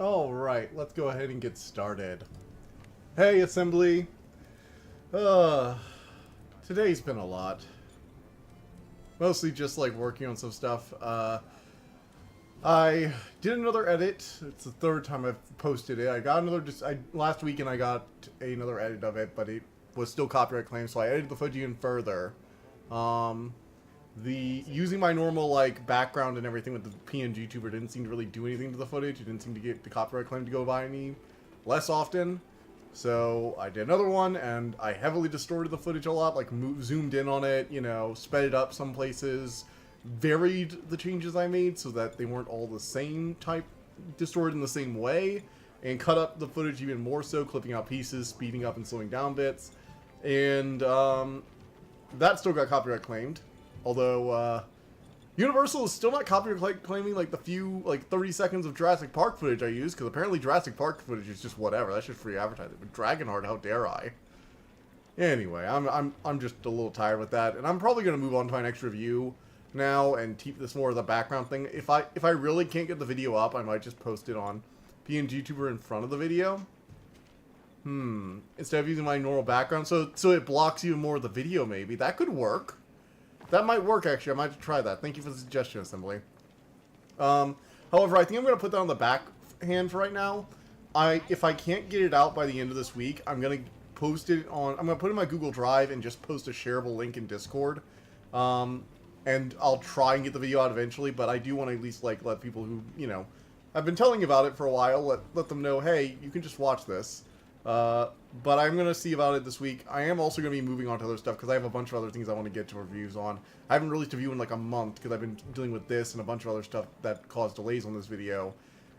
Alright, let's go ahead and get started. Hey, Assembly! Today's been a lot. Mostly just, like, working on some stuff. I did another edit. It's the third time I've posted it. I got another, last weekend I got another edit of it, but it was still copyright claimed, so I edited the footage even further. Using my normal, like, background and everything with the PNG tuber didn't seem to really do anything to the footage. It didn't seem to get the copyright claim to go by any less often. So I did another one, and I heavily distorted the footage a lot, like zoomed in on it, you know, sped it up some places, varied the changes I made so that they weren't all the same type, distorted in the same way, and cut up the footage even more so, clipping out pieces, speeding up and slowing down bits. And that still got copyright claimed. Although, Universal is still not copyright claiming, like, the few, like, 30 seconds of Jurassic Park footage I used, because apparently Jurassic Park footage is just whatever. That's just free advertising. But Dragonheart, how dare I? Anyway, I'm just a little tired with that, and I'm probably going to move on to my next review now, and keep this more of the background thing. If I really can't get the video up, I might just post it on PNG Tuber in front of the video. Instead of using my normal background, so it blocks even more of the video, maybe. That could work. That might work, actually. I might have to try that. Thank you for the suggestion, Assembly. However, I think I'm going to put that on the back hand for right now. If I can't get it out by the end of this week, I'm going to post it on... I'm going to put it in my Google Drive and just post a shareable link in Discord. And I'll try and get the video out eventually, but I do want to at least, like, let people who, you know... I've been telling you about it for a while, let them know, hey, you can just watch this. But I'm going to see about it this week. I am also going to be moving on to other stuff, because I have a bunch of other things I want to get to reviews on. I haven't released a review in like a month, because I've been dealing with this and a bunch of other stuff that caused delays on this video.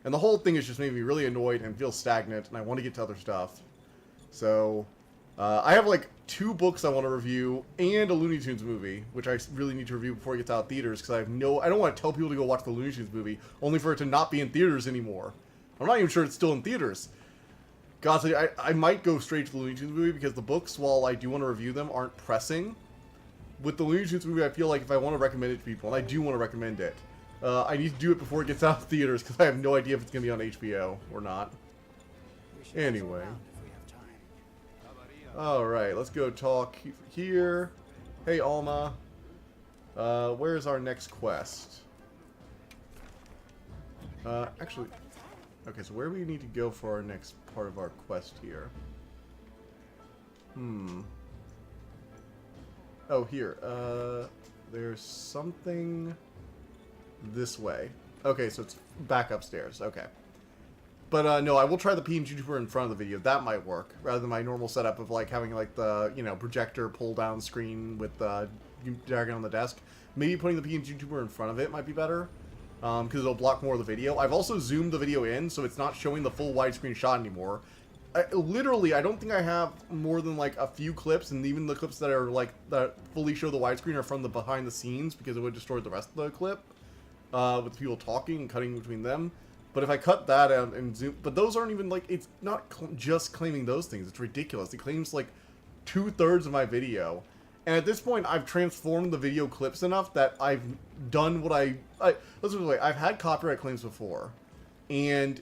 And the whole thing has just made me really annoyed and feel stagnant, and I want to get to other stuff. So, I have like 2 books I want to review, and a Looney Tunes movie, which I really need to review before it gets out of theaters, because I don't want to tell people to go watch the Looney Tunes movie, only for it to not be in theaters anymore. I'm not even sure it's still in theaters. God, I might go straight to the Looney Tunes movie, because the books, while I do want to review them, aren't pressing. With the Looney Tunes movie, I feel like if I want to recommend it to people, and I do want to recommend it, I need to do it before it gets out of theaters, because I have no idea if it's going to be on HBO or not. Anyway. Alright, let's go talk here. Hey, Alma. Where's our next quest? Actually... Okay, so where do we need to go for our next part of our quest here? Oh, here. There's something this way. Okay, so it's back upstairs. Okay. But, no, I will try the PNG Tuber in front of the video. That might work, rather than my normal setup of, like, having, like, the, you know, projector pull-down screen with the dragon on the desk. Maybe putting the PNG Tuber in front of it might be better. Because it'll block more of the video. I've also zoomed the video in, so it's not showing the full widescreen shot anymore. Literally, I don't think I have more than, like, a few clips, and even the clips that are, like, that fully show the widescreen are from the behind the scenes, because it would distort the rest of the clip, with people talking and cutting between them. But if I cut that out and zoom... But those aren't even, like, it's not just claiming those things. It's ridiculous. It claims, like, 2/3 of my video. And at this point, I've transformed the video clips enough that I've done what let's put it this way, I've had copyright claims before, and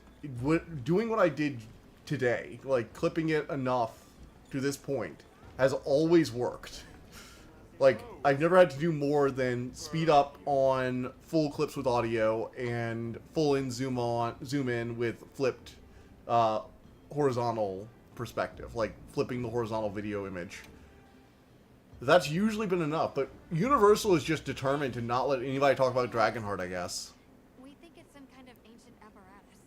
doing what I did today, like clipping it enough to this point, has always worked. Like, I've never had to do more than speed up on full clips with audio, and full in zoom in with flipped horizontal perspective, like flipping the horizontal video image. That's usually been enough, but Universal is just determined to not let anybody talk about Dragonheart, I guess. We think it's some kind of ancient apparatus.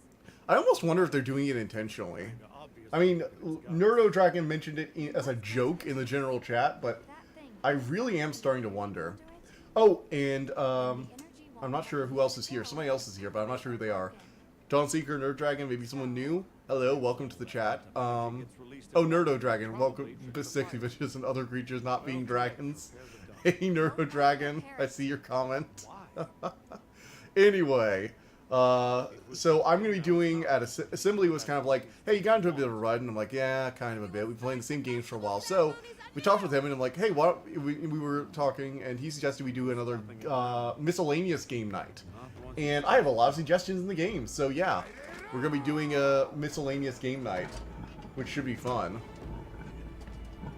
I almost wonder if they're doing it intentionally. I mean, Nerdo Dragon mentioned it as a joke in the general chat, but I really am starting to wonder. Oh, and I'm not sure who else is here. Somebody else is here, but I'm not sure who they are. Dawn Seeker, Nerd Dragon, maybe someone new. Hello, welcome to the chat. Oh, Nerdo Dragon, welcome to Sexy Bitches and Other Creatures Not Being Dragons. Hey, Nerdo Dragon, I see your comment. Anyway, so I'm going to be doing, Assembly was kind of like, hey, you got into a bit of a rut, and I'm like, yeah, kind of a bit. We've been playing the same games for a while, so we talked with him, and I'm like, hey, we were talking, and he suggested we do another miscellaneous game night. And I have a lot of suggestions in the game, so yeah. We're going to be doing a miscellaneous game night, which should be fun.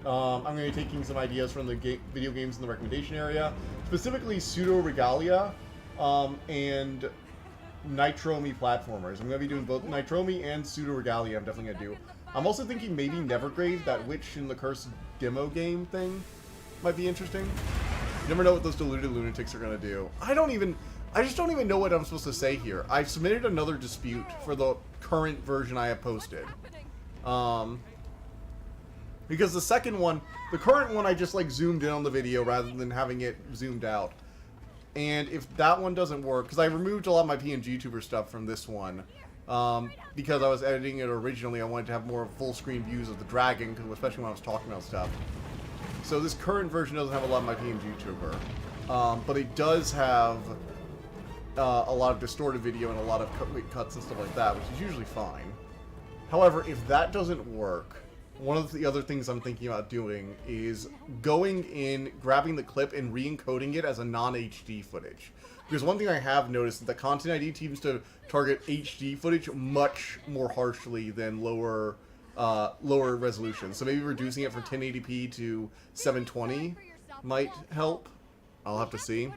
I'm going to be taking some ideas from the video games in the recommendation area, specifically Pseudo Regalia and Nitromi platformers. I'm going to be doing both Nitromi and Pseudo Regalia. I'm definitely going to do. I'm also thinking maybe Nevergrave, that Witch in the Curse demo game thing, might be interesting. You never know what those deluded lunatics are going to do. I just don't even know what I'm supposed to say here. I've submitted another dispute for the current version I have posted. Because the second one, the current one, I just like zoomed in on the video rather than having it zoomed out. And if that one doesn't work, because I removed a lot of my PNG Tuber stuff from this one, because I was editing it originally, I wanted to have more full screen views of the dragon, especially when I was talking about stuff. So this current version doesn't have a lot of my PNG Tuber, but it does have a lot of distorted video and a lot of cuts and stuff like that, which is usually fine. However, if that doesn't work, one of the other things I'm thinking about doing is going in, grabbing the clip, and re-encoding it as a non-HD footage. Because one thing I have noticed is that Content ID seems to target HD footage much more harshly than lower resolution. So maybe reducing it from 1080p to 720 might help. I'll have to see.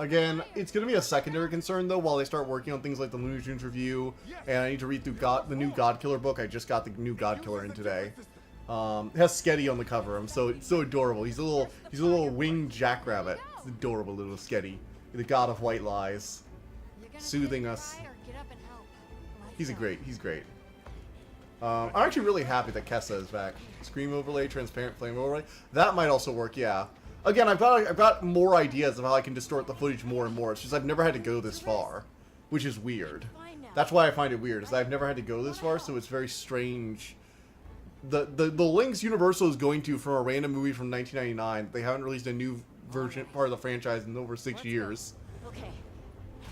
Again, it's going to be a secondary concern, though, while they start working on things like the Looney Tunes review, and I need to read through the new Godkiller book. I just got the new Godkiller in today. It has Sketty on the cover. It's so adorable. He's a little winged jackrabbit. It's adorable little Sketty, the god of white lies, soothing us. He's great. I'm actually really happy that Kessa is back. Scream overlay, transparent flame overlay. That might also work, yeah. Again, I've got more ideas of how I can distort the footage more and more. It's just I've never had to go this far, which is weird. That's why I find it weird, is that I've never had to go this far, so it's very strange. The links Universal is going to from a random movie from 1999, they haven't released a new version, part of the franchise, in over 6 years.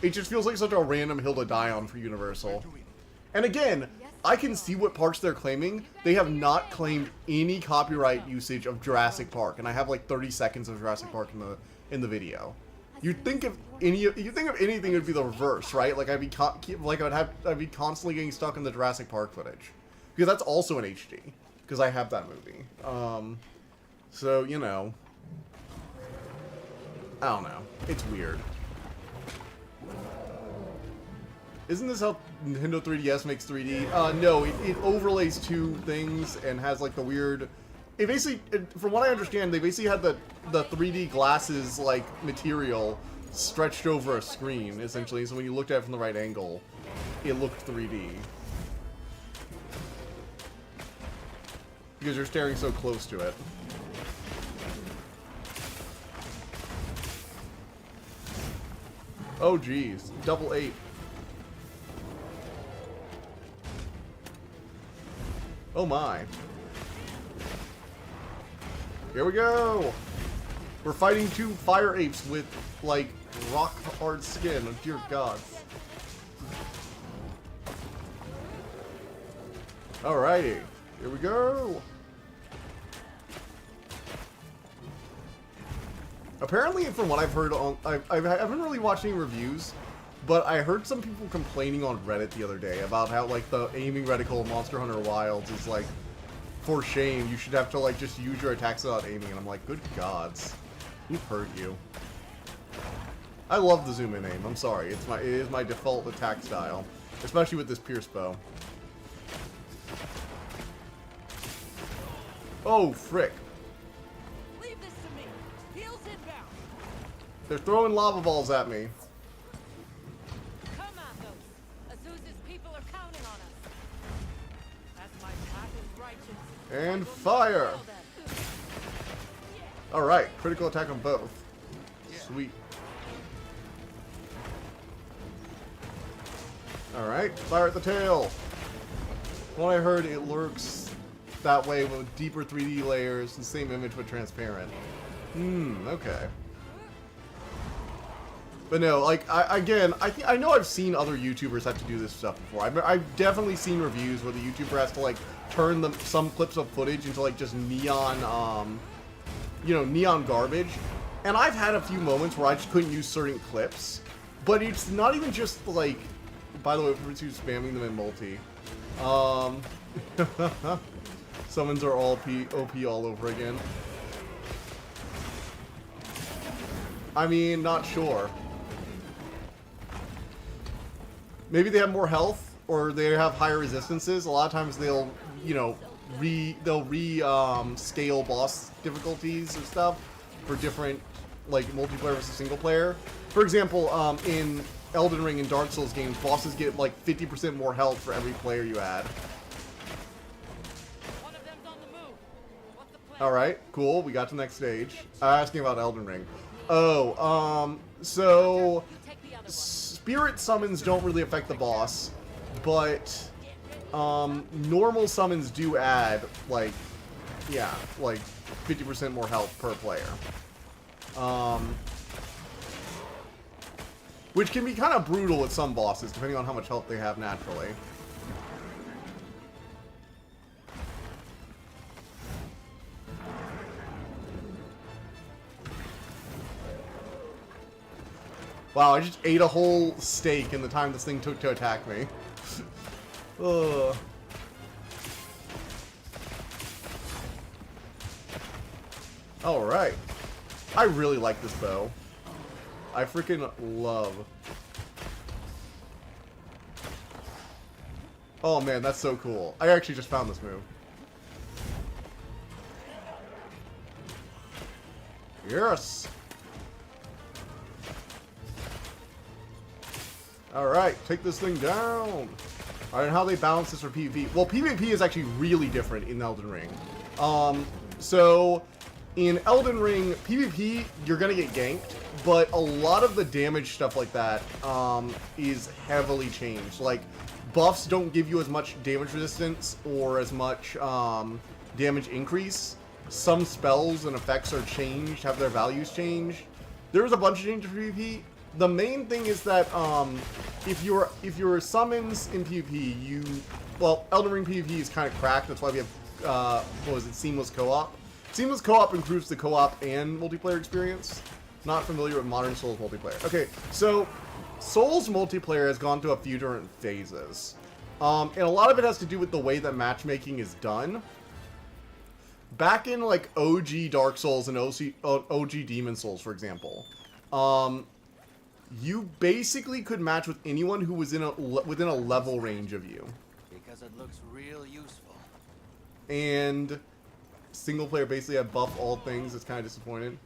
It just feels like such a random hill to die on for Universal. And again, I can see what parks they're claiming. They have not claimed any copyright usage of Jurassic Park, and I have like 30 seconds of Jurassic Park in the video. You'd think if anything, it would be the reverse, right? Like I'd be constantly getting stuck in the Jurassic Park footage, because that's also in HD, because I have that movie. So you know, I don't know. It's weird. Isn't this how Nintendo 3DS makes 3D? No, it overlays two things and has like the weird... It basically, from what I understand, they basically had the 3D glasses like material stretched over a screen, essentially, so when you looked at it from the right angle, it looked 3D. Because you're staring so close to it. Oh geez, double 8. Oh my. Here we go! We're fighting two fire apes with, like, rock hard skin. Oh, dear God. Alrighty. Here we go! Apparently, from what I've heard on... I haven't really watched any reviews, but I heard some people complaining on Reddit the other day about how, like, the aiming reticle of Monster Hunter Wilds is, like, for shame. You should have to, like, just use your attacks without aiming. And I'm like, good gods. Who hurt you? I love the zoom in aim. I'm sorry. It is my default attack style. Especially with this Pierce bow. Oh, frick. Leave this to me. Heels inbound. They're throwing lava balls at me. And fire! Alright, critical attack on both. Sweet. Alright, fire at the tail! From what I heard, it lurks that way with deeper 3D layers, the same image but transparent. Okay. But no, like, I know I've seen other YouTubers have to do this stuff before. I've definitely seen reviews where the YouTuber has to, like, turn some clips of footage into, like, just neon, you know, neon garbage. And I've had a few moments where I just couldn't use certain clips, but it's not even just like, by the way, we're just spamming them in multi. Summons are all OP all over again. I mean, not sure. Maybe they have more health, or they have higher resistances. A lot of times they'll, you know, scale boss difficulties or stuff for different, like, multiplayer versus single player. For example, in Elden Ring and Dark Souls games, bosses get like 50% more health for every player you add. One of them's on the move. What's the plan? Alright, cool. We got to the next stage. Asking about Elden Ring. Oh, so You take the other one. spirit summons don't really affect the boss, but normal summons do add, like, yeah, like 50% more health per player. Which can be kind of brutal with some bosses, depending on how much health they have naturally. Wow, I just ate a whole steak in the time this thing took to attack me. Ugh. Alright. I really like this bow. I freaking love. Oh man, that's so cool. I actually just found this move. Yes! Alright, take this thing down! Alright, and how they balance this for PvP? Well, PvP is actually really different in Elden Ring. So, in Elden Ring, PvP, you're gonna get ganked, but a lot of the damage stuff like that is heavily changed. Like, buffs don't give you as much damage resistance or as much damage increase. Some spells and effects are changed, have their values changed. There's a bunch of changes for PvP. The main thing is that if you're summons in PvP, well, Elden Ring PvP is kind of cracked. That's why we have what was it, seamless co-op. Seamless co-op improves the co-op and multiplayer experience. Not familiar with modern Souls multiplayer. Okay, so Souls multiplayer has gone through a few different phases, and a lot of it has to do with the way that matchmaking is done. Back in like OG Dark Souls and OG Demon Souls, for example, you basically could match with anyone who was within a level range of you. Because it looks real useful. And single player basically had buff all things. It's kind of disappointing.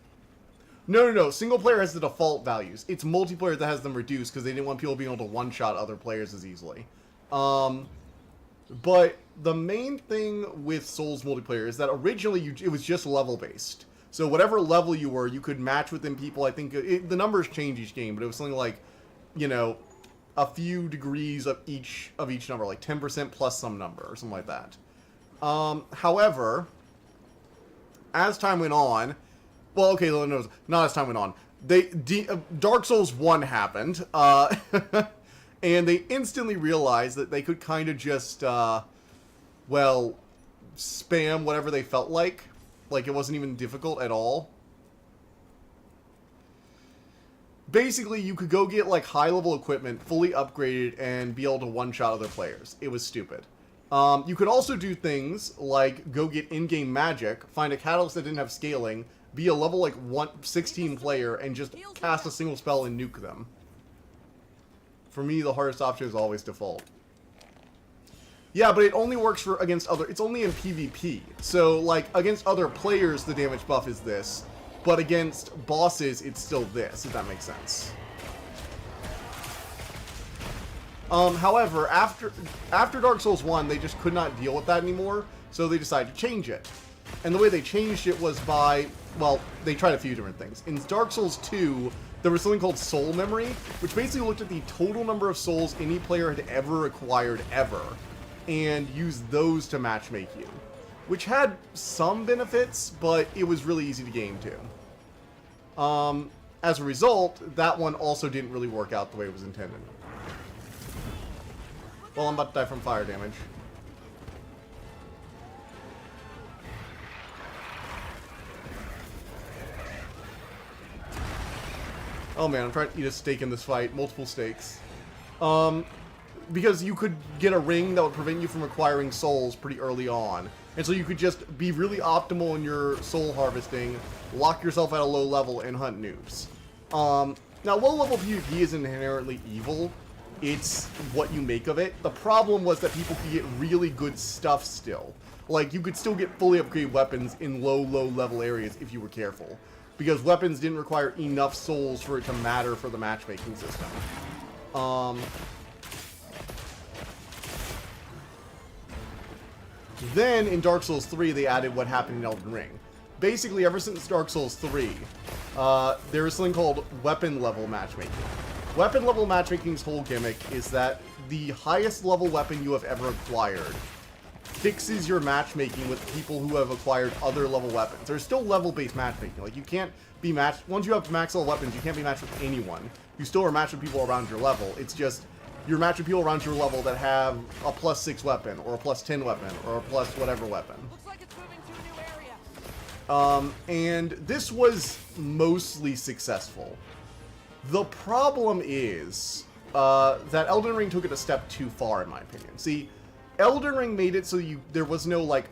No. Single player has the default values. It's multiplayer that has them reduced because they didn't want people being able to one-shot other players as easily. But the main thing with Souls multiplayer is that originally it was just level-based. So whatever level you were, you could match within people. I think the numbers change each game, but it was something like, you know, a few degrees of each number, like 10% plus some number or something like that. However, as time went on, well, okay, no, not as time went on. Dark Souls 1 happened, and they instantly realized that they could kind of just, well, spam whatever they felt like. Like, it wasn't even difficult at all. Basically, you could go get, like, high-level equipment, fully upgraded, and be able to one-shot other players. It was stupid. You could also do things like go get in-game magic, find a catalyst that didn't have scaling, be a level, like, 16 player, and just cast a single spell and nuke them. For me, the hardest option is always default. Yeah, but it only works against other... It's only in PvP. So, like, against other players, the damage buff is this. But against bosses, it's still this, if that makes sense. However, after Dark Souls 1, they just could not deal with that anymore, so they decided to change it. And the way they changed it was by... Well, they tried a few different things. In Dark Souls 2, there was something called Soul Memory, which basically looked at the total number of souls any player had ever acquired ever, and used those to matchmake you. Which had some benefits, but it was really easy to game too. As a result, that one also didn't really work out the way it was intended. Well, I'm about to die from fire damage. Oh man, I'm trying to eat a steak in this fight. Multiple steaks. Because you could get a ring that would prevent you from acquiring souls pretty early on. And so you could just be really optimal in your soul harvesting, lock yourself at a low level, and hunt noobs. Now, low level PvP isn't inherently evil. It's what you make of it. The problem was that people could get really good stuff still. Like, you could still get fully upgraded weapons in low level areas if you were careful. Because weapons didn't require enough souls for it to matter for the matchmaking system. Then, in Dark Souls 3, they added what happened in Elden Ring. Basically, ever since Dark Souls 3, there is something called weapon level matchmaking. Weapon level matchmaking's whole gimmick is that the highest level weapon you have ever acquired fixes your matchmaking with people who have acquired other level weapons. There's still level-based matchmaking. Like, you can't be matched... Once you have max level weapons, you can't be matched with anyone. You still are matched with people around your level. It's just... you're matched with people around your level that have a +6 weapon, or a +10 weapon, or a plus whatever weapon. Looks like it's moving to a new area. And this was mostly successful. The problem is that Elden Ring took it a step too far, in my opinion. See, Elden Ring made it so there was no like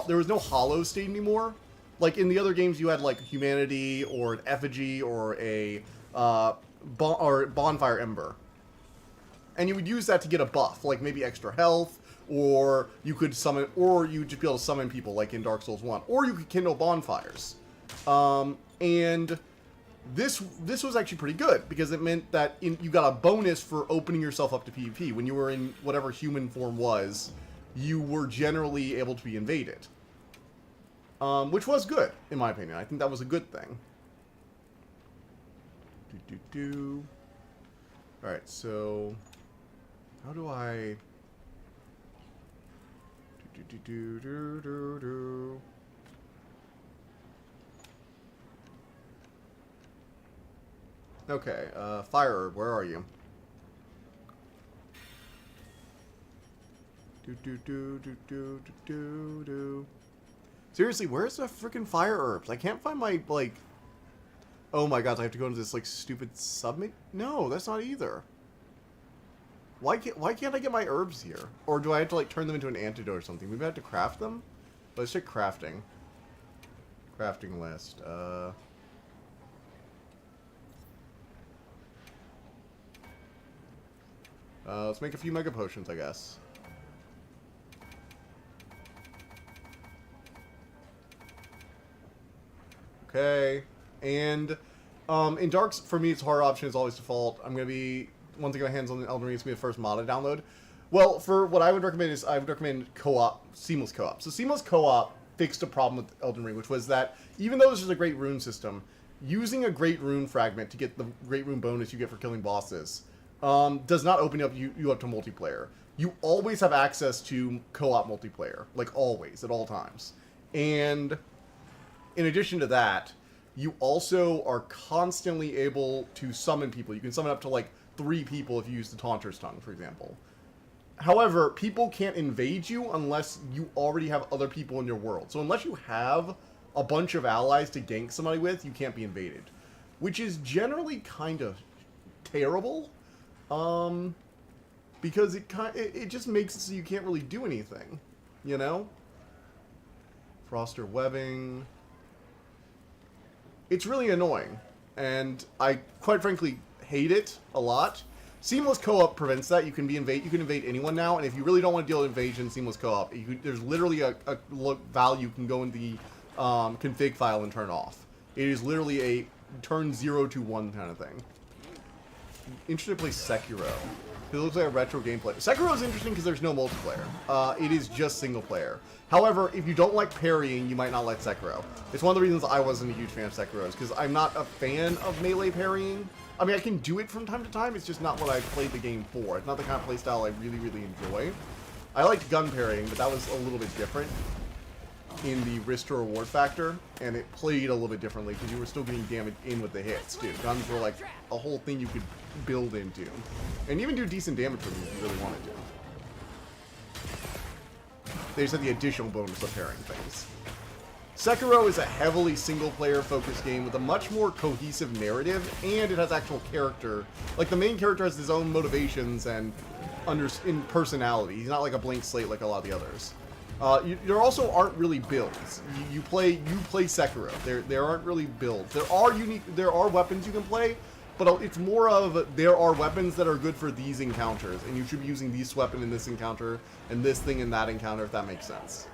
there was no hollow state anymore. Like in the other games, you had like humanity or an effigy or a bonfire ember, and you would use that to get a buff, like maybe extra health, or you could summon, or you would just be able to summon people, like in Dark Souls 1, or you could kindle bonfires. And this was actually pretty good, because it meant that you got a bonus for opening yourself up to PvP. When you were in whatever human form was, you were generally able to be invaded. Which was good, in my opinion. I think that was a good thing. Alright, so... how do I... Okay, Fire Herb, where are you? Seriously, where's the freaking Fire Herbs? I can't find my, like... oh my god, I have to go into this, like, stupid submit? No, that's not either. Why can't I get my herbs here? Or do I have to, like, turn them into an antidote or something? Maybe I have to craft them? Let's check crafting. Crafting list. Let's make a few mega potions, I guess. Okay. And, in Darks, for me, its hard option is always default. I'm gonna be... once I get my hands on Elden Ring, it's gonna be the first mod I download. Well, for what I would recommend is, I would recommend co-op, seamless co-op. So seamless co-op fixed a problem with Elden Ring, which was that, even though this is a great rune system, using a great rune fragment to get the great rune bonus you get for killing bosses, does not open up you up to multiplayer. You always have access to co-op multiplayer, like always, at all times. And in addition to that, you also are constantly able to summon people. You can summon up to like 3 people if you use the Taunter's Tongue, for example. However, people can't invade you unless you already have other people in your world. So unless you have a bunch of allies to gank somebody with, you can't be invaded. Which is generally kind of terrible. Because it just makes it so you can't really do anything, you know? Froster webbing. It's really annoying, and I quite frankly hate it a lot. Seamless co-op prevents that. You can invade anyone now, and if you really don't want to deal with invasion, seamless co-op, there's literally a value you can go in the config file and turn off. It is literally a turn 0 to 1 kind of thing. Interested to play Sekiro. It looks like a retro gameplay. Sekiro is interesting because there's no multiplayer. It is just single player. However, if you don't like parrying, you might not like Sekiro. It's one of the reasons I wasn't a huge fan of Sekiro, is because I'm not a fan of melee parrying. I mean, I can do it from time to time, it's just not what I played the game for. It's not the kind of playstyle I really, really enjoy. I liked gun parrying, but that was a little bit different in the risk to reward factor, and it played a little bit differently because you were still getting damage in with the hits, dude. Guns were like a whole thing you could build into, and even do decent damage with them if you really wanted to. They just had the additional bonus of parrying things. Sekiro is a heavily single-player focused game with a much more cohesive narrative, and it has actual character. Like, the main character has his own motivations and in personality. He's not like a blank slate like a lot of the others. There also aren't really builds. You play Sekiro. There aren't really builds. There are weapons you can play, but it's more of there are weapons that are good for these encounters, and you should be using this weapon in this encounter and this thing in that encounter, if that makes sense.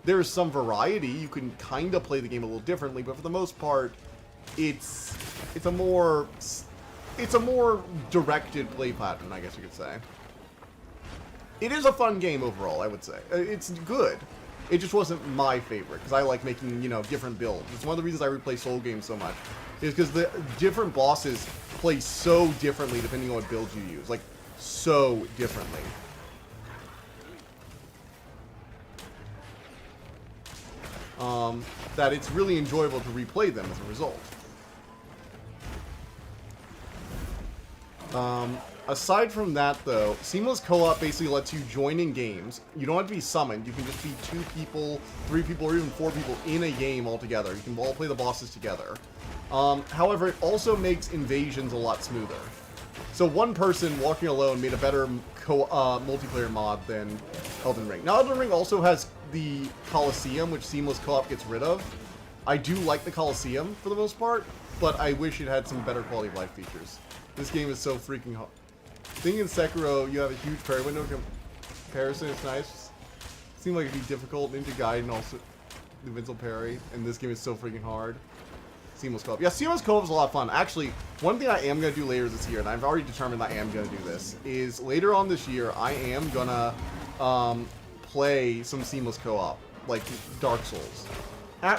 There's some variety. You can kind of play the game a little differently, but for the most part, it's a more directed play pattern, I guess you could say. It is a fun game overall, I would say. It's good. It just wasn't my favorite, because I like making, different builds. It's one of the reasons I replay Soul games so much, is because the different bosses play so differently depending on what build you use. Like, so differently. That it's really enjoyable to replay them as a result. Aside from that, though, Seamless Co-op basically lets you join in games. You don't have to be summoned. You can just be 2 people, 3 people, or even 4 people in a game altogether. You can all play the bosses together. However, it also makes invasions a lot smoother. So one person walking alone made a better multiplayer mod than Elden Ring. Now, Elden Ring also has the Coliseum, which Seamless Co-op gets rid of. I do like the Coliseum for the most part, but I wish it had some better quality of life features. This game is so freaking hard. I think in Sekiro, you have a huge parry window comparison. It's nice. It seemed like it'd be difficult. Ninja Gaiden also, the invincible parry, and this game is so freaking hard. Seamless Co-op. Yeah, Seamless Co-op is a lot of fun. Actually, one thing I am going to do later this year, and I've already determined I am going to do this, is later on this year, I am going to play some Seamless Co-op, like Dark Souls.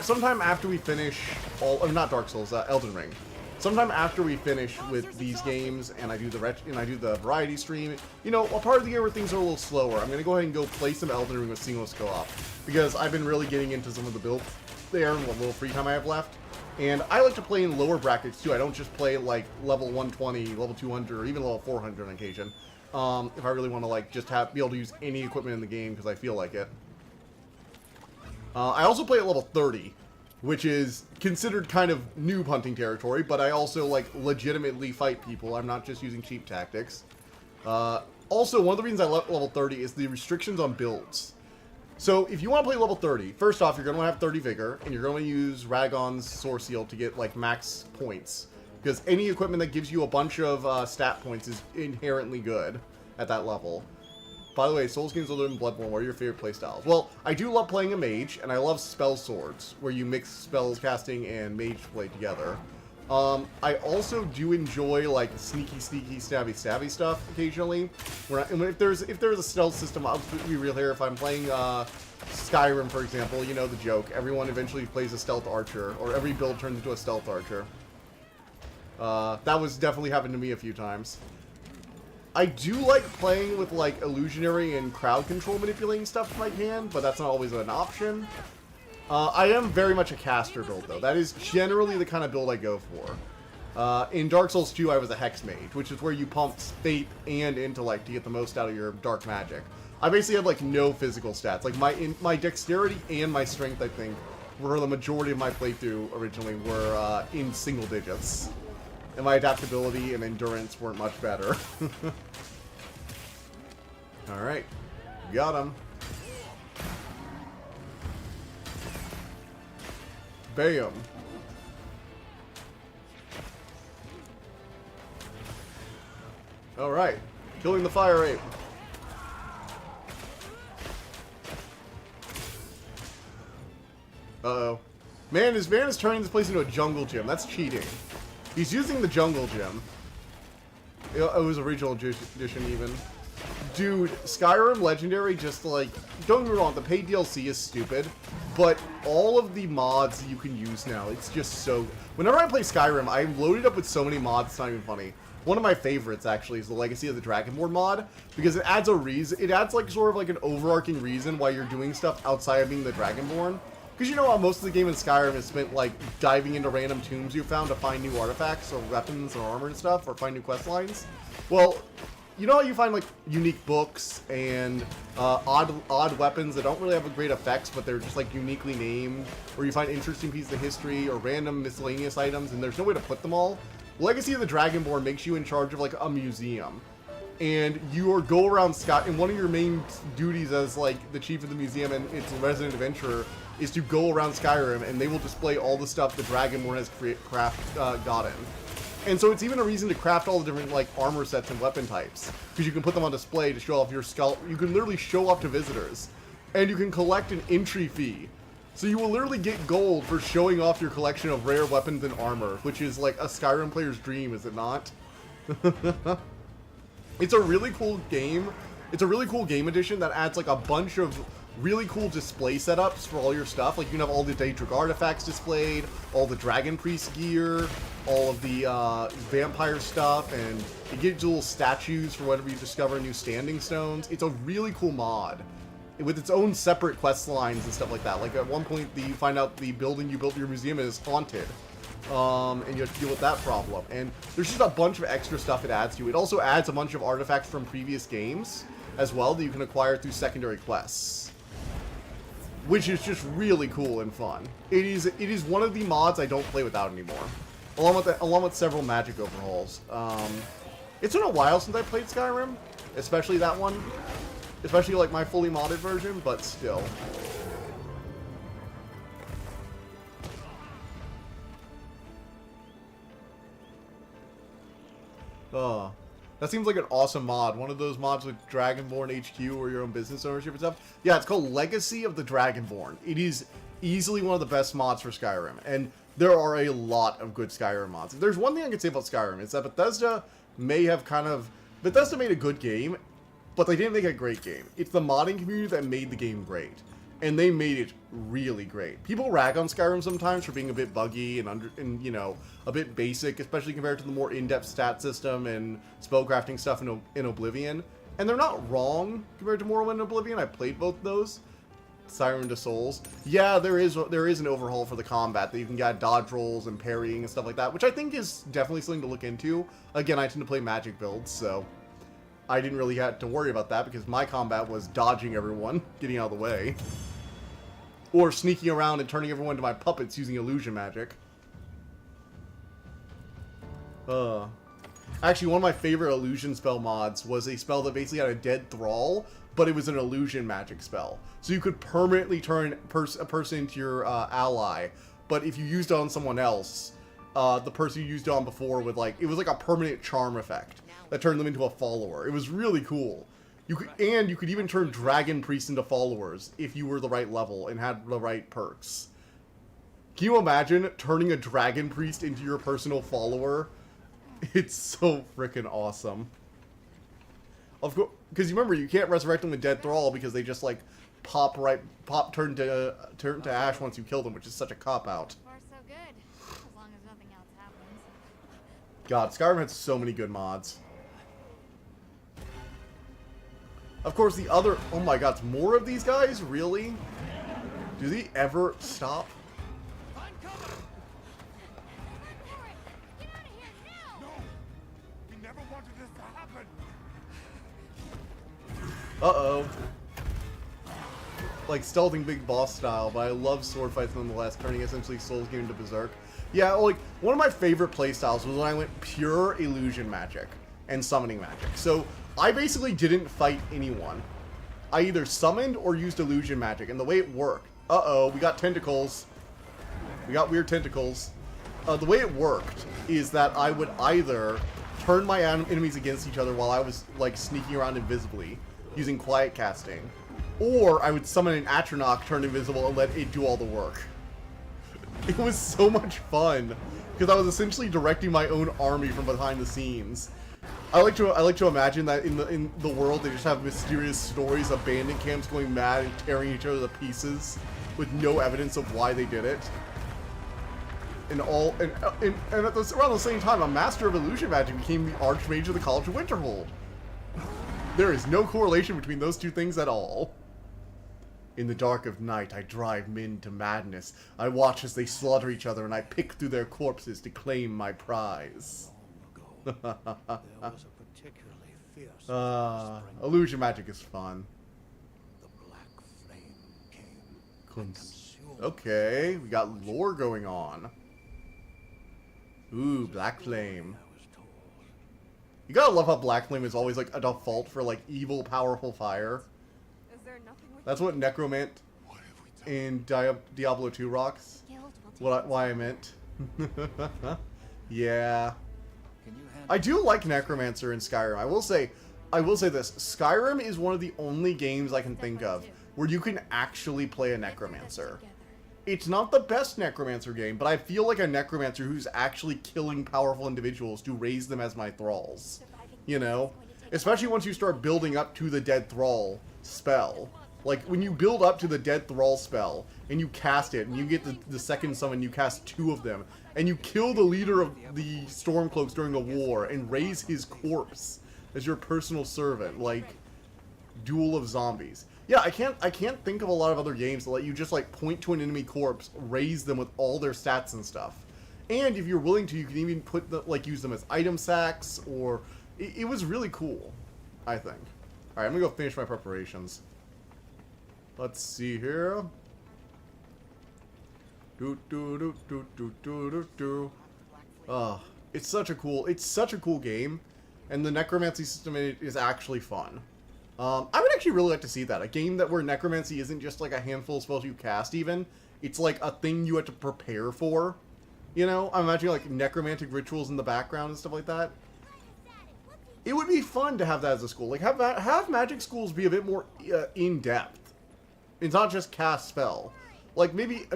Sometime after we finish not Dark Souls, Elden Ring. Sometime after we finish with these games, and I do the variety stream, a part of the year where things are a little slower, I'm gonna go ahead and go play some Elden Ring with Seamless Co-op, because I've been really getting into some of the builds there, and what little free time I have left. And I like to play in lower brackets too. I don't just play like level 120, level 200, or even level 400 on occasion. If I really want to just be able to use any equipment in the game because I feel like it. I also play at level 30. Which is considered kind of noob hunting territory, but I also, legitimately fight people. I'm not just using cheap tactics. Also, one of the reasons I love level 30 is the restrictions on builds. So, if you want to play level 30, first off, you're going to have 30 Vigor, and you're going to use Ragon's Source Seal to get, max points. Because any equipment that gives you a bunch of stat points is inherently good at that level. By the way, Souls games other than Bloodborne, what are your favorite playstyles? Well, I do love playing a mage, and I love spell swords, where you mix spells casting and mage play together. I also do enjoy sneaky, stabby stuff occasionally. If there's a stealth system, I'll be real here. If I'm playing Skyrim, for example, you know the joke. Everyone eventually plays a stealth archer, or every build turns into a stealth archer. That was definitely happened to me a few times. I do like playing with, illusionary and crowd control manipulating stuff if I can, but that's not always an option. I am very much a caster build, though. That is generally the kind of build I go for. In Dark Souls 2, I was a Hex Mage, which is where you pump Fate and Intellect to get the most out of your dark magic. I basically had, no physical stats. My dexterity and my strength, I think, were the majority of my playthrough originally were in single digits. And my adaptability and endurance weren't much better. Alright. Got him. Bam. Alright. Killing the fire ape. Uh-oh. Man is turning this place into a jungle gym. That's cheating. He's using the jungle gym. It was a regional edition even. Dude, Skyrim Legendary just don't get me wrong, the paid DLC is stupid, but all of the mods you can use now, it's just so... Whenever I play Skyrim, I'm loaded up with so many mods, it's not even funny. One of my favorites, actually, is the Legacy of the Dragonborn mod, because it adds a reason, it adds sort of an overarching reason why you're doing stuff outside of being the Dragonborn. Because you know how most of the game in Skyrim is spent, diving into random tombs you found to find new artifacts or weapons or armor and stuff, or find new quest lines? Well, you know how you find like unique books and odd weapons that don't really have great effects, but they're just like uniquely named, or you find interesting pieces of history or random miscellaneous items, and there's no way to put them all. Legacy of the Dragonborn makes you in charge of like a museum, and you go around Scott. And one of your main duties as like the chief of the museum and its resident adventurer is to go around Skyrim, and they will display all the stuff the Dragonborn has gotten. And so it's even a reason to craft all the different like armor sets and weapon types, because you can put them on display to show off your skull. You can literally show off to visitors, and you can collect an entry fee. So you will literally get gold for showing off your collection of rare weapons and armor, which is like a Skyrim player's dream, is it not? It's a really cool game. It's a really cool game edition that adds like a bunch of really cool display setups for all your stuff. Like you can have all the Daedric artifacts displayed, all the Dragon Priest gear, all of the vampire stuff, and it gives you little statues for whenever you discover new standing stones. It's a really cool mod with its own separate quest lines and stuff like that. Like at one point, you find out the building you built your museum is haunted. And you have to deal with that problem. And there's just a bunch of extra stuff it adds to. It also adds a bunch of artifacts from previous games as well that you can acquire through secondary quests, which is just really cool and fun. It is one of the mods I don't play without anymore, along with several magic overhauls. It's been a while since I played Skyrim, especially that one, especially like my fully modded version, but still. That seems like an awesome mod. One of those mods with Dragonborn HQ or your own business ownership and stuff. Yeah, it's called Legacy of the Dragonborn. It is easily one of the best mods for Skyrim, and there are a lot of good Skyrim mods. If there's one thing I can say about Skyrim, it's that Bethesda made a good game, but they didn't make a great game. It's the modding community that made the game great, and they made it really great. People rag on Skyrim sometimes for being a bit buggy and you know, a bit basic, especially compared to the more in-depth stat system and spellcrafting stuff in Oblivion. And they're not wrong compared to Morrowind and Oblivion. I played both of those. Siren to Souls. Yeah, there is an overhaul for the combat that you can get dodge rolls and parrying and stuff like that, which I think is definitely something to look into. Again, I tend to play magic builds, so I didn't really have to worry about that because my combat was dodging everyone, getting out of the way. Or sneaking around and turning everyone into my puppets using illusion magic. Actually, one of my favorite illusion spell mods was a spell that basically had a dead thrall, but it was an illusion magic spell. So you could permanently turn a person into your ally, but if you used it on someone else, the person you used it on before would it was like a permanent charm effect that turned them into a follower. It was really cool. You could even turn Dragon Priests into followers if you were the right level and had the right perks. Can you imagine turning a Dragon Priest into your personal follower? It's so freaking awesome. Of course, because you remember you can't resurrect them with Dead Thrall because they just like turn to ash once you kill them, which is such a cop out. So far, so good. As long as nothing else happens. God, Skyrim had so many good mods. Of course, the other... Oh my god, more of these guys? Really? Do they ever stop? I'm coming! Get out of here now! No! We never wanted this to happen! Uh-oh. Like stealthing big boss style, but I love sword fights nonetheless, turning essentially Souls game into Berserk. Yeah, like, one of my favorite playstyles was when I went pure illusion magic and summoning magic. So, I basically didn't fight anyone. I either summoned or used illusion magic, and the way it worked... Uh-oh, we got tentacles. We got weird tentacles. The way it worked is that I would either turn my enemies against each other while I was, like, sneaking around invisibly, using quiet casting, or I would summon an Atronach, turn invisible, and let it do all the work. It was so much fun, because I was essentially directing my own army from behind the scenes. I like to imagine that in the world they just have mysterious stories of bandit camps going mad and tearing each other to pieces with no evidence of why they did it. And around the same time, a master of illusion magic became the Archmage of the College of Winterhold. There is no correlation between those two things at all. In the dark of night, I drive men to madness. I watch as they slaughter each other, and I pick through their corpses to claim my prize. There was a particularly fierce illusion magic is fun. the black flame came and Cons- consumed. Okay, we got lore going on. Ooh, black flame. I was told. You gotta love how black flame is always like a default for like evil, powerful fire. Is there nothing we That's what necromant What have we done? in Diablo 2 rocks. guild will take Why I meant. Yeah. Can you handle I do like Necromancer in Skyrim. I will say this. Skyrim is one of the only games I can think of where you can actually play a Necromancer. It's not the best Necromancer game, but I feel like a Necromancer who's actually killing powerful individuals to raise them as my thralls. You know? Especially once you start building up to the Dead Thrall spell. Like, when you build up to the Dead Thrall spell, and you cast it, and you get the second summon, you cast 2 of them, and you kill the leader of the Stormcloaks during a war, and raise his corpse as your personal servant, like, Duel of Zombies. Yeah, I can't think of a lot of other games that let you just, like, point to an enemy corpse, raise them with all their stats and stuff. And if you're willing to, you can even put use them as item sacks, or... It was really cool, I think. Alright, I'm gonna go finish my preparations. Let's see here. It's such a cool game, and the necromancy system in it is actually fun. I would actually really like to see that. A game where necromancy isn't just like a handful of spells you cast even. It's like a thing you have to prepare for. You know, I'm imagining like necromantic rituals in the background and stuff like that. It would be fun to have that as a school. Like, have magic schools be a bit more in-depth. It's not just cast spell. Like, maybe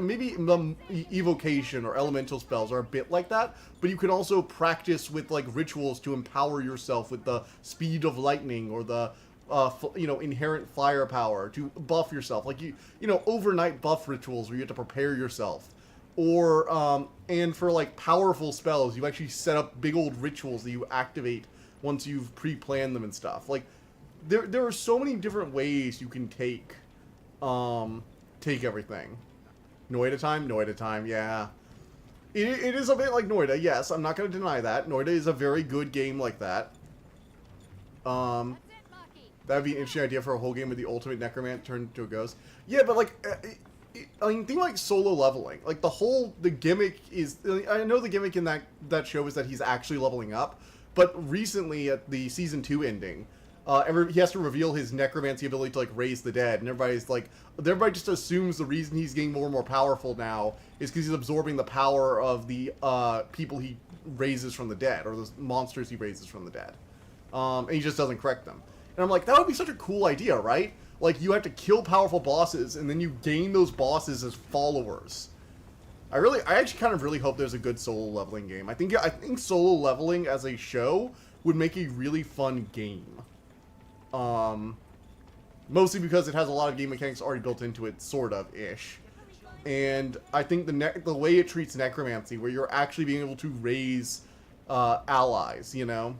evocation or elemental spells are a bit like that, but you can also practice with, like, rituals to empower yourself with the speed of lightning or the, inherent firepower to buff yourself. Like, overnight buff rituals where you have to prepare yourself. Or, and for, like, powerful spells, you actually set up big old rituals that you activate once you've pre-planned them and stuff. Like, there are so many different ways you can take everything. Noida time, yeah. It is a bit like Noida, yes, I'm not going to deny that. Noida is a very good game like that. That'd be an interesting idea for a whole game with the ultimate necromant turned into a ghost. Yeah, but like, think like solo leveling. Like, the gimmick is, I know the gimmick in that show is that he's actually leveling up, but recently at the season 2 ending, he has to reveal his necromancy ability to like raise the dead, and everybody just assumes the reason he's getting more and more powerful now is because he's absorbing the power of the people he raises from the dead, or the monsters he raises from the dead, and he just doesn't correct them. And I'm like, that would be such a cool idea, right? Like, you have to kill powerful bosses, and then you gain those bosses as followers. I actually kind of really hope there's a good solo leveling game. I think solo leveling as a show would make a really fun game. Mostly because it has a lot of game mechanics already built into it, sort of ish. And I think the way it treats necromancy, where you're actually being able to raise allies, you know.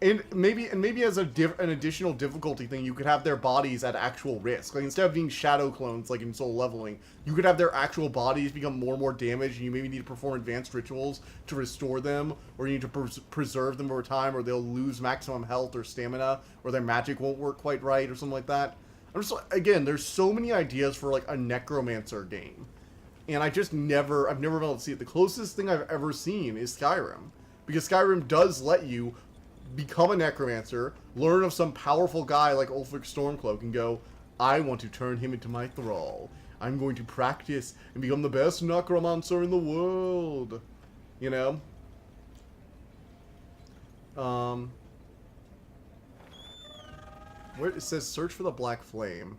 And maybe as an additional difficulty thing, you could have their bodies at actual risk. Like, instead of being shadow clones, like in Soul Leveling, you could have their actual bodies become more and more damaged, and you maybe need to perform advanced rituals to restore them, or you need to preserve them over time, or they'll lose maximum health or stamina, or their magic won't work quite right, or something like that. Again, there's so many ideas for, like, a necromancer game. And I've never been able to see it. The closest thing I've ever seen is Skyrim. Because Skyrim does let you become a necromancer, learn of some powerful guy like Ulfric Stormcloak, and go, I want to turn him into my thrall. I'm going to practice and become the best necromancer in the world. You know? Where it says search for the black flame.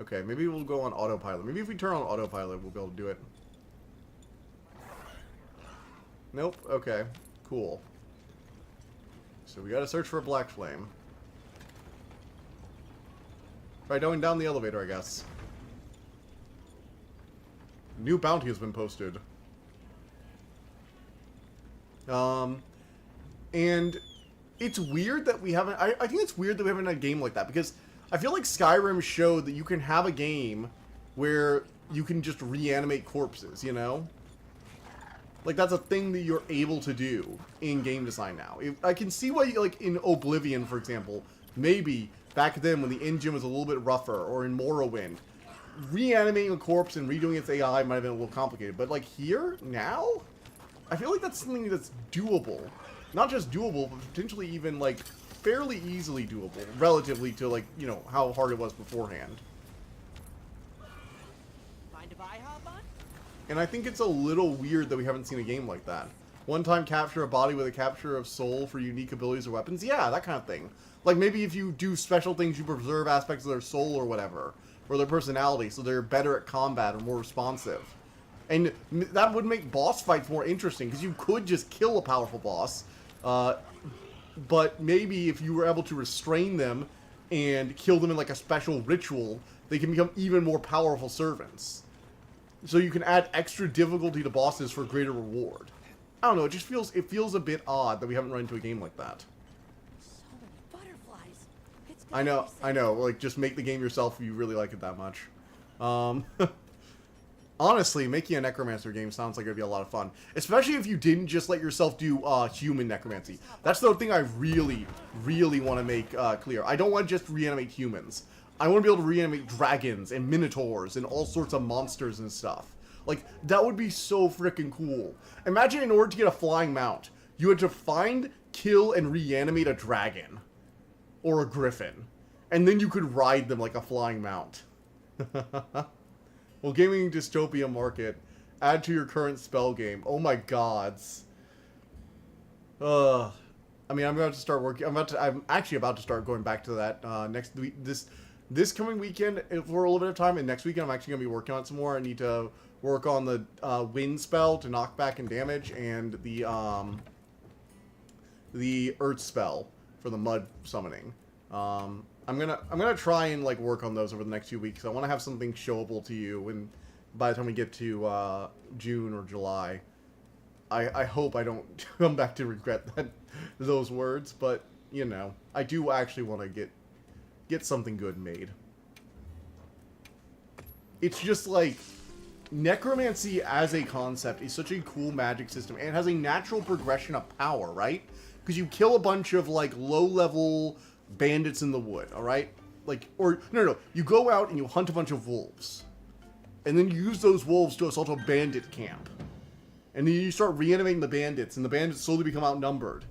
Okay, maybe we'll go on autopilot. Maybe if we turn on autopilot, we'll be able to do it. Nope. Okay. Cool. So we gotta search for a black flame. Right, going down the elevator, I guess. New bounty has been posted. And it's weird that we haven't... I think it's weird that we haven't had a game like that, because I feel like Skyrim showed that you can have a game where you can just reanimate corpses, you know? Like, that's a thing that you're able to do in game design now. I can see why, like, in Oblivion, for example, maybe back then when the engine was a little bit rougher, or in Morrowind, reanimating a corpse and redoing its AI might have been a little complicated. But, like, here, now, I feel like that's something that's doable. Not just doable, but potentially even, like, fairly easily doable, relatively to, like, you know, how hard it was beforehand. Mind if I hop on? And I think it's a little weird that we haven't seen a game like that. One-time capture a body with a capture of soul for unique abilities or weapons. Yeah, that kind of thing. Like, maybe if you do special things, you preserve aspects of their soul or whatever. Or their personality, so they're better at combat or more responsive. And that would make boss fights more interesting, because you could just kill a powerful boss. But maybe if you were able to restrain them and kill them in, like, a special ritual, they can become even more powerful servants. So you can add extra difficulty to bosses for greater reward. I don't know, it feels a bit odd that we haven't run into a game like that. So many butterflies. It's I know, like, just make the game yourself if you really like it that much. Honestly, making a Necromancer game sounds like it'd be a lot of fun. Especially if you didn't just let yourself do human necromancy. That's the thing I really, really want to make clear. I don't want to just reanimate humans. I want to be able to reanimate dragons and minotaurs and all sorts of monsters and stuff. Like, that would be so freaking cool. Imagine in order to get a flying mount, you had to find, kill, and reanimate a dragon. Or a griffin. And then you could ride them like a flying mount. Well, gaming dystopia market. Add to your current spell game. Oh my gods. I mean, I'm about to start working. I'm actually about to start going back to that next week. This coming weekend for a little bit of time, and next weekend I'm actually going to be working on it some more. I need to work on the wind spell to knock back and damage, and the earth spell for the mud summoning. I'm gonna try and, like, work on those over the next few weeks. I want to have something showable to you, and by the time we get to June or July, I hope I don't come back to regret those words. But you know, I do actually want to get something good made. It's just like necromancy as a concept is such a cool magic system, and it has a natural progression of power, right? Because you kill a bunch of, like, low-level bandits in the wood, alright? Like, or, no, you go out and you hunt a bunch of wolves. And then you use those wolves to assault a bandit camp. And then you start reanimating the bandits, and the bandits slowly become outnumbered.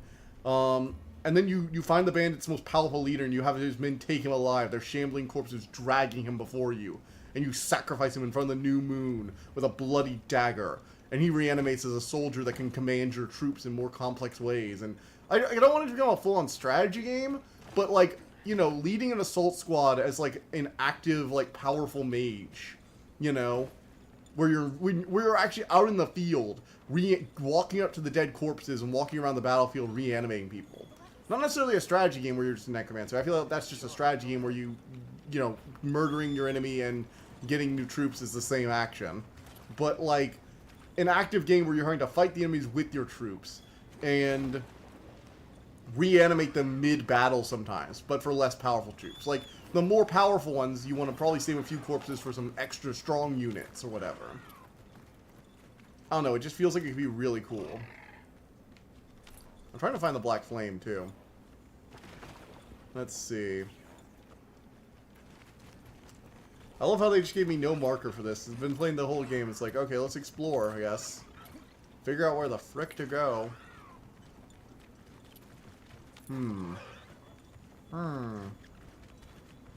And then you find the bandit's most powerful leader, and you have his men take him alive. They're shambling corpses dragging him before you. And you sacrifice him in front of the new moon with a bloody dagger. And he reanimates as a soldier that can command your troops in more complex ways. And I don't want it to become a full-on strategy game, but, like, you know, leading an assault squad as, like, an active, like, powerful mage, you know, where you're actually out in the field, walking up to the dead corpses and walking around the battlefield reanimating people. Not necessarily a strategy game where you're just a necromancer. I feel like that's just a strategy game where you know, murdering your enemy and getting new troops is the same action. But, like, an active game where you're having to fight the enemies with your troops and reanimate them mid-battle sometimes, but for less powerful troops. Like, the more powerful ones, you want to probably save a few corpses for some extra strong units or whatever. I don't know, it just feels like it could be really cool. I'm trying to find the Black Flame, too. Let's see. I love how they just gave me no marker for this. I've been playing the whole game. It's like, okay, let's explore, I guess. Figure out where the frick to go.